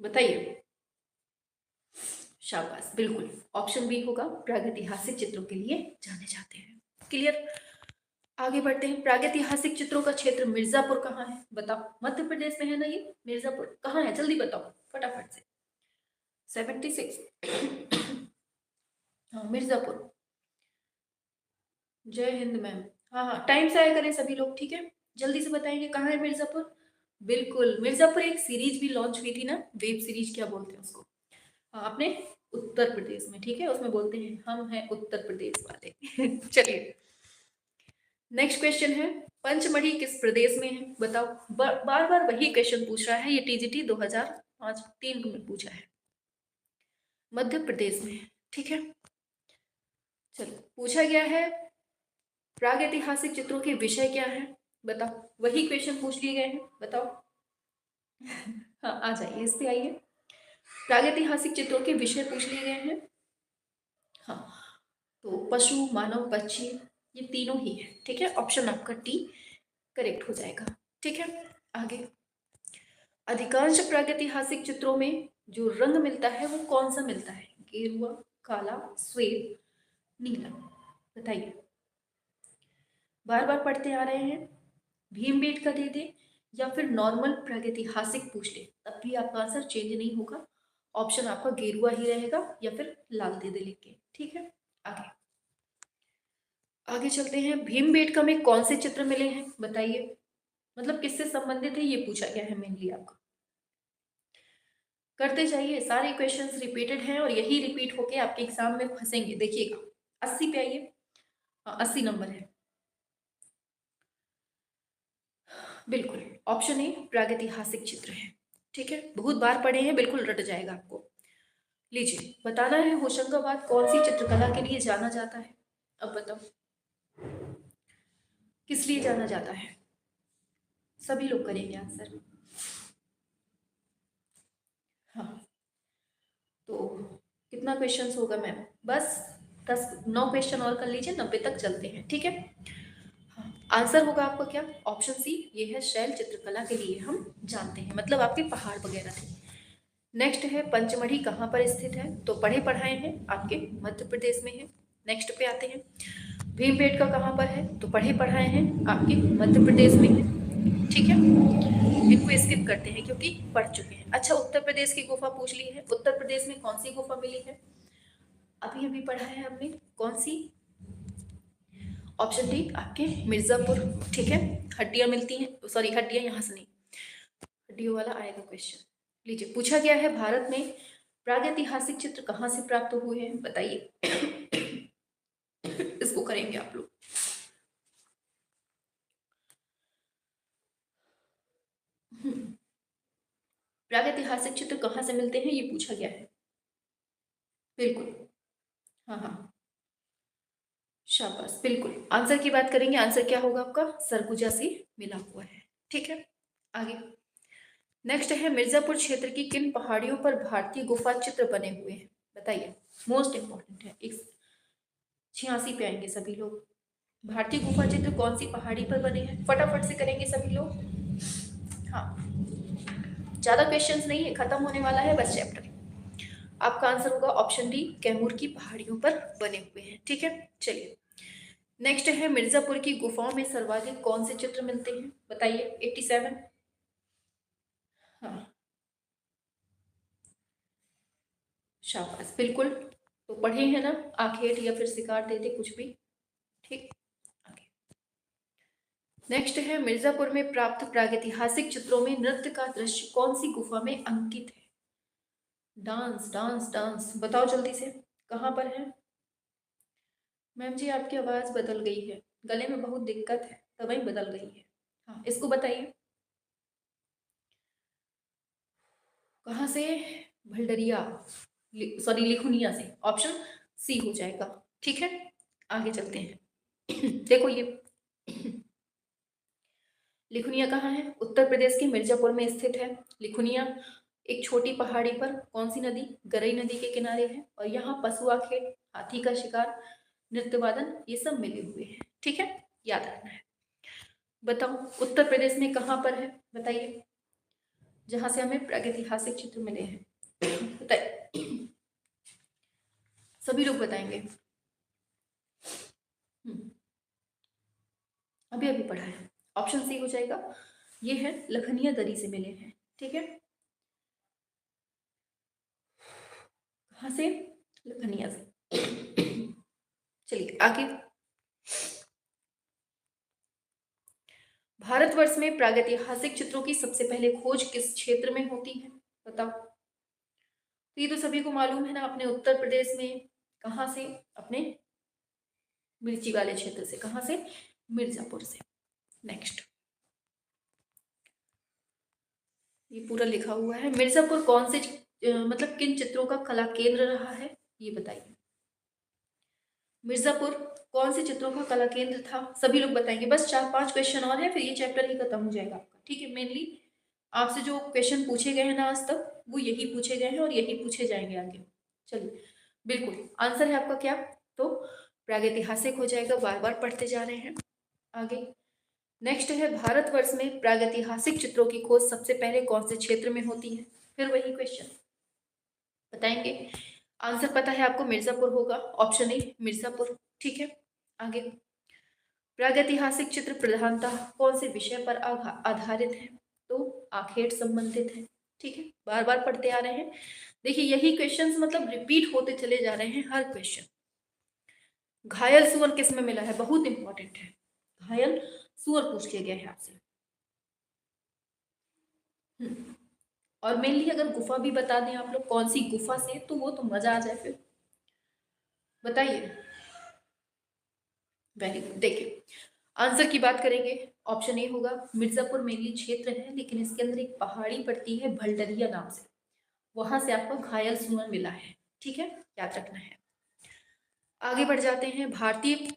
Speaker 1: बताइए। शाबाश, बिल्कुल। ऑप्शन बी होगा, प्रागैतिहासिक चित्रों के लिए जाने जाते हैं। क्लियर। आगे बढ़ते हैं। प्रागैतिहासिक चित्रों का क्षेत्र मिर्जापुर कहाँ है बताओ। मध्य प्रदेश में है ना ये, मिर्जापुर कहाँ है, जल्दी बताओ फटाफट से। 76। हाँ, मिर्जापुर। जय हिंद मैम। हाँ हाँ, टाइम से आया करें सभी लोग, ठीक है। जल्दी से बताएंगे कहाँ है मिर्जापुर। बिल्कुल, मिर्जापुर एक सीरीज भी लॉन्च हुई थी ना, वेब सीरीज क्या बोलते हैं उसको। हाँ, अपने उत्तर प्रदेश में। ठीक है, उसमें बोलते हैं हम हैं उत्तर प्रदेश वाले। चलिए, नेक्स्ट क्वेश्चन है, पंचमढ़ी किस प्रदेश में है बताओ। बार बार वही क्वेश्चन पूछ रहा है, ये टीजीटी 2005 3 में पूछा है। मध्य प्रदेश में है। ठीक है, चलो, पूछा गया है प्रागैतिहासिक चित्रों के विषय क्या है बताओ। वही क्वेश्चन पूछ लिए गए हैं, बताओ। हाँ, आ जाइए, इस पे आइए। प्रागैतिहासिक चित्रों के विषय पूछ लिए गए हैं। हाँ, तो पशु, मानव, पक्षी, ये तीनों ही है। ठीक है, ऑप्शन आपका टी करेक्ट हो जाएगा। ठीक है, आगे। अधिकांश प्रागैतिहासिक चित्रों में जो रंग मिलता है वो कौन सा मिलता है? गेरुआ, काला, श्वेत, नीला, बताइए। बार बार पढ़ते आ रहे हैं। भीमबेटका दे दे या फिर नॉर्मल प्रागैतिहासिक पूछ ले, तब भी आपका आंसर चेंज नहीं होगा। ऑप्शन आपका गेरुआ ही रहेगा, या फिर लाल दे दे लिख के। ठीक है, आगे। आगे चलते हैं। भीमबेटका में कौन से चित्र मिले हैं बताइए। मतलब किससे संबंधित है, ये पूछा गया है मेनली आपका। करते जाइए, सारे क्वेश्चंस रिपीटेड हैं और यही रिपीट होके आपके एग्जाम में फंसेंगे, देखिएगा। 80 पे आइए। हाँ, 80 नंबर है, बिल्कुल। ऑप्शन ए प्रागैतिहासिक चित्र है। ठीक है, बहुत बार पढ़े हैं, बिल्कुल रट जाएगा आपको। लीजिए, बताना है होशंगाबाद कौन सी चित्रकला के लिए जाना जाता है। अब बताओ किस लिए जाना जाता है। सभी लोग करेंगे आंसर। हाँ, तो कितना क्वेश्चंस होगा मैम? बस 9 क्वेश्चन और कर लीजिए, 90 तक चलते हैं। ठीक है, हाँ, आंसर होगा आपका क्या? ऑप्शन सी, ये है शैल चित्रकला के लिए हम जानते हैं, मतलब आपके पहाड़ वगैरह थे। नेक्स्ट है पंचमढ़ी कहाँ पर स्थित है, तो पढ़े पढ़ाए हैं, आपके मध्य प्रदेश में है। नेक्स्ट पे आते हैं, भीमबेटका कहाँ पर है, तो पढ़े पढ़ाए हैं, आपके मध्य प्रदेश में है। ठीक है, इनको स्किप करते हैं क्योंकि पढ़ चुके हैं। अच्छा, उत्तर प्रदेश की गुफा पूछ ली है, उत्तर प्रदेश में कौन सी गुफा मिली है? अभी अभी पढ़ा है हमने, कौन सी? ऑप्शन डी आपके मिर्जापुर। ठीक है, हड्डियां मिलती हैं, सॉरी हड्डियां यहाँ से नहीं, हड्डियों वाला आएगा क्वेश्चन। लीजिए, पूछा गया है भारत में प्रागैतिहासिक चित्र कहाँ से प्राप्त हुए हैं, बताइए। इसको करेंगे आप लोग। प्रागैतिहासिक चित्र कहाँ से मिलते हैं, ये पूछा गया है। बिल्कुल, हाँ हाँ, शाबाश, बिल्कुल। आंसर की बात करेंगे, आंसर क्या होगा आपका? सरगुजा से मिला हुआ है। ठीक है, आगे नेक्स्ट है, मिर्जापुर क्षेत्र की किन पहाड़ियों पर भारतीय गुफा चित्र बने हुए हैं, बताइए। मोस्ट इंपॉर्टेंट है, 86 पे आएंगे सभी लोग। भारतीय गुफा चित्र कौन सी पहाड़ी पर बने हैं, फटाफट से करेंगे सभी लोग। हाँ, ज्यादा क्वेश्चंस नहीं है, खत्म होने वाला है बस चैप्टर। आपका आंसर होगा ऑप्शन डी, कैमूर की पहाड़ियों पर बने हुए हैं। ठीक है, चलिए नेक्स्ट है, मिर्जापुर की गुफाओं में सर्वाधिक कौन से चित्र मिलते हैं, बताइए। 87। हाँ, शाबाश, बिल्कुल। तो पढ़े हैं ना, आखेट या फिर शिकार देते कुछ भी। ठीक, आगे नेक्स्ट है, मिर्जापुर में प्राप्त प्रागैतिहासिक चित्रों में नृत्य का दृश्य कौन सी गुफा में अंकित है? डांस डांस डांस, बताओ जल्दी से, कहाँ पर है? मैम जी, आपकी आवाज बदल गई है, गले में बहुत दिक्कत है, तभी बदल गई है। हाँ, इसको बताइए, कहाँ से? भलडरिया, सॉरी लिखुनिया से, ऑप्शन सी हो जाएगा। ठीक है, आगे चलते हैं। देखो ये लिखुनिया कहाँ है? उत्तर प्रदेश के मिर्जापुर में स्थित है। लिखुनिया एक छोटी पहाड़ी पर कौन सी नदी, गरई नदी के किनारे है, और यहाँ पशु आखेट, हाथी का शिकार, नृत्य वादन, ये सब मिले हुए हैं। ठीक है, याद रखना है। बताओ उत्तर प्रदेश में कहाँ पर है, बताइए, जहां से हमें प्रागैतिहासिक चित्र मिले हैं। बताइए, सभी लोग बताएंगे। अभी अभी पढ़ा है, ऑप्शन सी हो जाएगा। ये है लखनिया दरी से मिले हैं। ठीक है, कहाँ से? लखनिया से। चलिए आगे, भारतवर्ष में प्रागैतिहासिक चित्रों की सबसे पहले खोज किस क्षेत्र में होती है, बताओ। तो ये तो सभी को मालूम है ना, अपने उत्तर प्रदेश में। कहाँ से? अपने मिर्ची वाले क्षेत्र से। कहाँ से? मिर्जापुर से। नेक्स्ट, ये पूरा लिखा हुआ है, मिर्जापुर कौन से मतलब किन चित्रों का कला केंद्र रहा है, ये बताइए। मिर्जापुर कौन से चित्रों का कला केंद्र था, सभी लोग बताएंगे। बस 4-5 क्वेश्चन और है, फिर ये चैप्टर ही खत्म हो जाएगा आपका। ठीक है, मेनली आपसे जो क्वेश्चन पूछे गए हैं ना आज तक, वो यही पूछे गए हैं और यही पूछे जाएंगे आगे। चलिए, बिल्कुल आंसर है आपका क्या? तो प्रागैतिहासिक हो जाएगा, बार बार पढ़ते जा रहे हैं। आगे नेक्स्ट है, भारतवर्ष में प्रागैतिहासिक चित्रों की खोज सबसे पहले कौन से क्षेत्र में होती है, फिर वही क्वेश्चन बताएंगे। आंसर पता है आपको, मिर्जापुर होगा, ऑप्शन ए मिर्जापुर। ठीक है, आगे प्रागैतिहासिक चित्र प्रधानतः कौन से विषय पर आधारित है, तो आखेट संबंधित है। ठीक है, बार बार पढ़ते आ रहे हैं। देखिए यही क्वेश्चंस मतलब रिपीट होते चले जा रहे हैं हर क्वेश्चन। घायल सुअर किस में मिला है, बहुत इंपॉर्टेंट है, घायल सुअर पूछ लिया गया है आपसे। और मेनली अगर गुफा भी बता दें आप लोग कौन सी गुफा से, तो वो तो मजा आ जाए फिर। बताइए, वेरी गुड। देखिए आंसर की बात करेंगे, ऑप्शन ए होगा मिर्जापुर मेनली क्षेत्र है, लेकिन इसके अंदर एक पहाड़ी पड़ती है भलडरिया नाम से, वहां से आपको घायल सुअर मिला है। ठीक है, याद रखना है। आगे बढ़ जाते हैं। भारतीय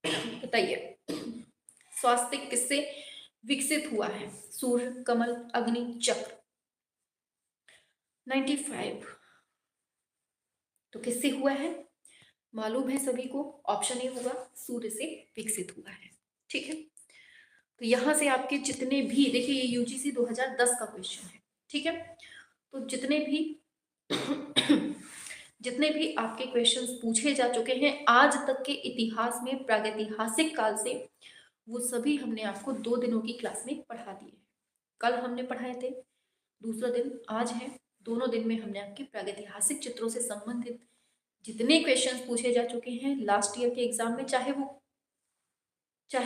Speaker 1: बताइए स्वास्थ्य किससे विकसित हुआ है? सूर्य, कमल, अग्नि, चक्र। 95 तो किससे हुआ है? मालूम है सभी को, ऑप्शन ए होगा सूर्य से विकसित हुआ है। ठीक है, तो यहां से आपके जितने भी, देखिए ये यूजीसी 2010 का क्वेश्चन है। ठीक है, तो जितने भी आपके क्वेश्चंस पूछे जा चुके हैं आज तक के इतिहास में, प्रागैतिहासिक काल से, वो सभी हमने आपको 2 दिनों की क्लास में पढ़ा दिए। कल हमने पढ़ाए थे, दूसरा दिन आज है। दोनों दिन में हमने आपके प्रागैतिहासिक चित्रों से संबंधित जितने क्वेश्चंस पूछे जा चुके हैं लास्ट ईयर के एग्जाम में, चाहे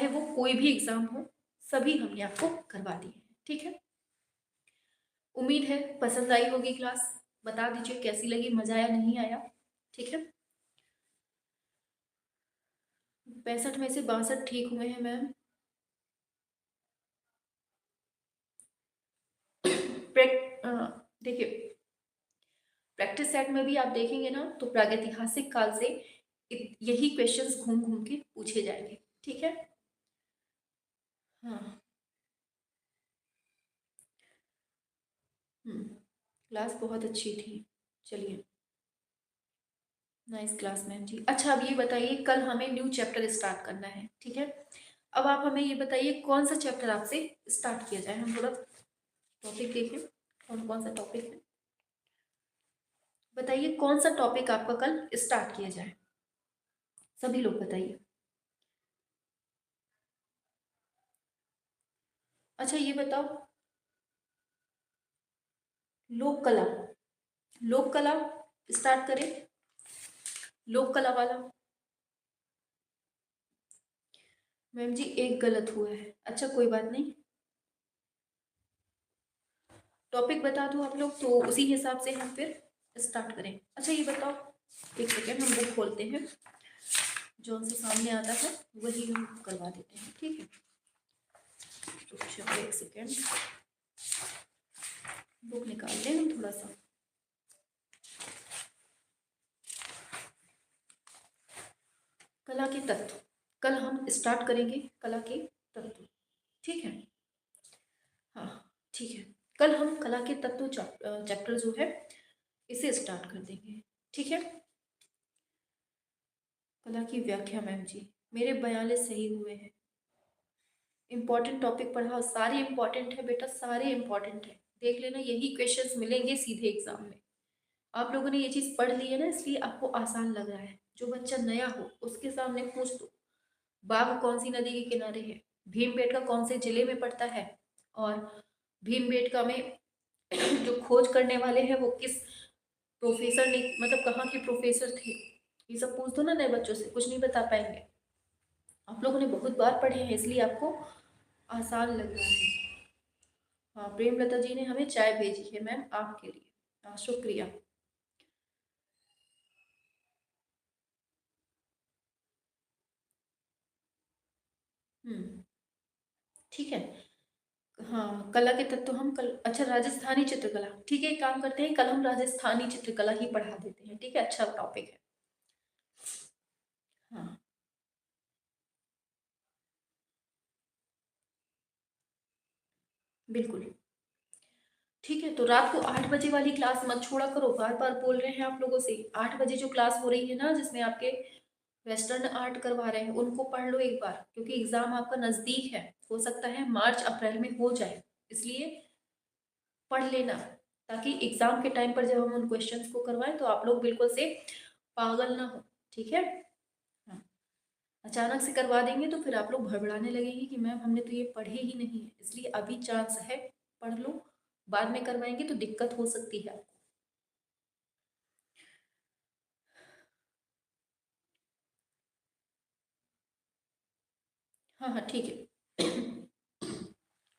Speaker 1: वो कोई भी एग्जाम हो, सभी हमने आपको करवा दिए हैं। ठीक है, उम्मीद है पसंद आई होगी क्लास। बता दीजिए कैसी लगी, मजा आया नहीं आया। ठीक है, 65 में से 62 ठीक हुए हैं मैम। देखिए प्रैक्टिस सेट में भी आप देखेंगे ना, तो प्रागैतिहासिक काल से यही क्वेश्चंस घूम घूम के पूछे जाएंगे। ठीक है, हाँ। क्लास बहुत अच्छी थी। चलिए, नाइस क्लास मैम जी। अच्छा अब ये बताइए, कल हमें न्यू चैप्टर स्टार्ट करना है। ठीक है, अब आप हमें ये बताइए कौन सा चैप्टर आपसे स्टार्ट किया जाए। हम थोड़ा टॉपिक देखें, कौन कौन सा टॉपिक है, बताइए कौन सा टॉपिक आपका कल स्टार्ट किया जाए, सभी लोग बताइए। अच्छा ये बताओ, लोक कला, लोक कला स्टार्ट करें, लोक कला वाला। मैम जी एक गलत हुआ है। अच्छा कोई बात नहीं, टॉपिक बता दो आप लोग, तो उसी हिसाब से हम फिर स्टार्ट करें। अच्छा ये बताओ, एक सेकेंड हम बुक खोलते हैं, जो से सामने आता है वही हम करवा देते हैं। ठीक है, तो एक सेकेंड बुक निकाल लें हम थोड़ा सा। कला के तत्व, कल हम स्टार्ट करेंगे कला के तत्व। ठीक है, हाँ ठीक है, कल हम कला के तत्व चैप्टर जो है इसे स्टार्ट कर देंगे। ठीक है, कला की व्याख्या मैम जी मेरे 42 सही हुए हैं। इंपॉर्टेंट टॉपिक पढ़ा, सारे इंपॉर्टेंट है बेटा, सारे इंपॉर्टेंट है, देख लेना यही क्वेश्चंस मिलेंगे सीधे एग्जाम में। आप लोगों ने ये चीज पढ़ ली है ना, इसलिए आपको आसान लग रहा है। जो बच्चा नया हो उसके सामने पूछ दो बाघ कौन सी नदी के किनारे है, भीमबेटका कौन से जिले में पड़ता है, और भीमबेटका में जो खोज करने वाले हैं वो किस प्रोफेसर ने, मतलब कहाँ के प्रोफेसर थे, ये सब पूछ दो ना नए बच्चों से, कुछ नहीं बता पाएंगे। आप लोगों ने बहुत बार पढ़े हैं इसलिए आपको आसान लग रहा है। हाँ प्रेमलता जी ने हमें चाय भेजी है मैम आपके लिए, हाँ शुक्रिया। ठीक है, हाँ कला के तत्व हम कल, अच्छा राजस्थानी चित्रकला, ठीक है एक काम करते हैं, कल हम राजस्थानी चित्रकला ही पढ़ा देते हैं। ठीक है, अच्छा टॉपिक है। हाँ बिल्कुल, ठीक है, तो रात को 8 बजे वाली क्लास मत छोड़ा करो, बार बार बोल रहे हैं आप लोगों से। 8 बजे जो क्लास हो रही है ना, जिसमें आपके वेस्टर्न आर्ट करवा रहे हैं, उनको पढ़ लो एक बार, क्योंकि एग्जाम आपका नजदीक है, हो सकता है मार्च अप्रैल में हो जाए, इसलिए पढ़ लेना, ताकि एग्जाम के टाइम पर जब हम उन क्वेश्चंस को करवाएं तो आप लोग बिल्कुल से पागल ना हो। ठीक है, हाँ अचानक से करवा देंगे तो फिर आप लोग भड़बड़ाने लगेंगे कि मैम हमने तो ये पढ़े ही नहीं है, इसलिए अभी चांस है, पढ़ लो, बाद में करवाएंगे तो दिक्कत हो सकती है आपको। हाँ हाँ ठीक है,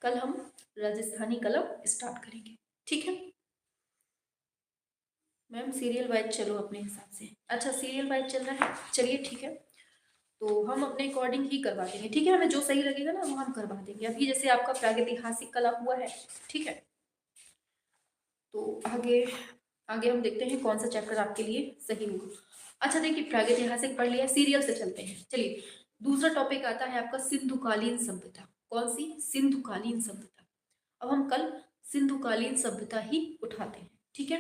Speaker 1: कल हम राजस्थानी कलम स्टार्ट करेंगे। ठीक है मैम, सीरियल वाइज चलो अपने हिसाब से। अच्छा सीरियल वाइज चल रहा है, चलिए ठीक है। तो हम अपने अकॉर्डिंग ही करवा देंगे, ठीक है। हमें जो सही लगेगा ना वो हम करवा देंगे। अभी जैसे आपका प्रागैतिहासिक कला हुआ है, ठीक है, तो आगे आगे हम देखते हैं कौन सा चैप्टर आपके लिए सही होगा। अच्छा देखिए, प्रागैतिहासिक पढ़ लिया, सीरियल से चलते हैं। चलिए, दूसरा टॉपिक आता है आपका सिंधुकालीन सभ्यता। कौन सी? सिंधुकालीन सभ्यता। अब हम कल सिंधुकालीन सभ्यता ही उठाते हैं, ठीक है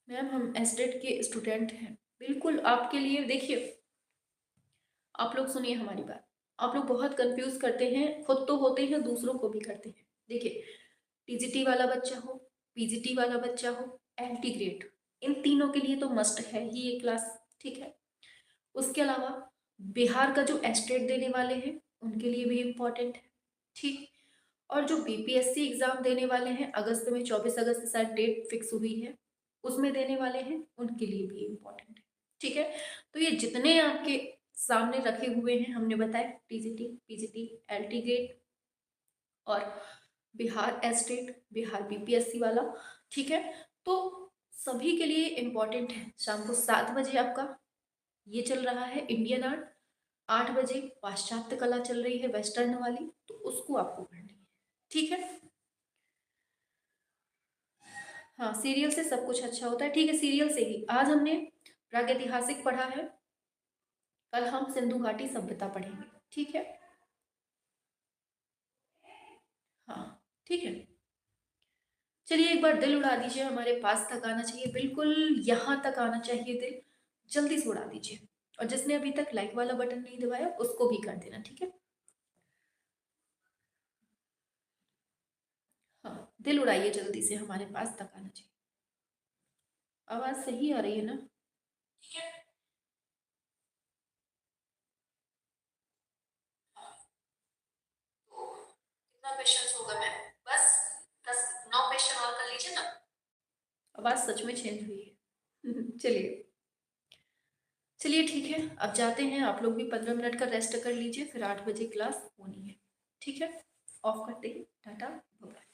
Speaker 1: मैम। हम एस्टेट के स्टूडेंट हैं, बिल्कुल आपके लिए। देखिए, आप लोग सुनिए हमारी बात। आप लोग बहुत कंफ्यूज करते हैं, खुद तो होते हैं, दूसरों को भी करते हैं। देखिए, टीजीटी वाला बच्चा हो, पीजीटी वाला बच्चा हो, एंटी ग्रेड, इन तीनों के लिए तो मस्ट है ही ये क्लास, ठीक है। उसके अलावा बिहार का जो एस्टेट देने वाले हैं उनके लिए भी इम्पोर्टेंट है, ठीक। और जो बीपीएससी एग्जाम देने वाले हैं, अगस्त में 24 अगस्त से शायद डेट फिक्स हुई है, उसमें देने वाले हैं, उनके लिए भी इम्पोर्टेंट है, ठीक है। तो ये जितने आपके सामने रखे हुए हैं, हमने बताया टीजीटी, पीजीटी, एलटी ग्रेड और बिहार एस्टेट, बिहार बीपीएससी वाला, ठीक है। तो सभी के लिए इम्पोर्टेंट है। शाम को 7 बजे आपका ये चल रहा है इंडियन आर्ट, 8 बजे पाश्चात्य कला चल रही है वेस्टर्न वाली, तो उसको आपको पढ़नी है, ठीक है। हाँ, सीरियल से सब कुछ अच्छा होता है, ठीक है। सीरियल से ही आज हमने प्रागैतिहासिक पढ़ा है, कल हम सिंधु घाटी सभ्यता पढ़ेंगे, ठीक है। हाँ, ठीक है। चलिए, एक बार दिल उड़ा दीजिए, हमारे पास तक आना चाहिए, बिल्कुल यहाँ तक आना चाहिए दिल। जल्दी से उड़ा दीजिए। और जिसने अभी तक लाइक वाला बटन नहीं दबाया उसको भी कर देना, ठीक है। हाँ, दिल उड़ाइए जल्दी से, हमारे पास तक आना चाहिए। आवाज सही आ रही है ना? ठीक है। तो कितना क्वेश्चन होगा मैम? बस 10 9 क्वेश्चन और कर लीजिए ना। आवाज सच में चेंज हुई है। चलिए, चलिए ठीक है, अब जाते हैं। आप लोग भी 15 मिनट का रेस्ट कर लीजिए, फिर 8 बजे क्लास होनी है, ठीक है। ऑफ करते हैं, टाटा बाय।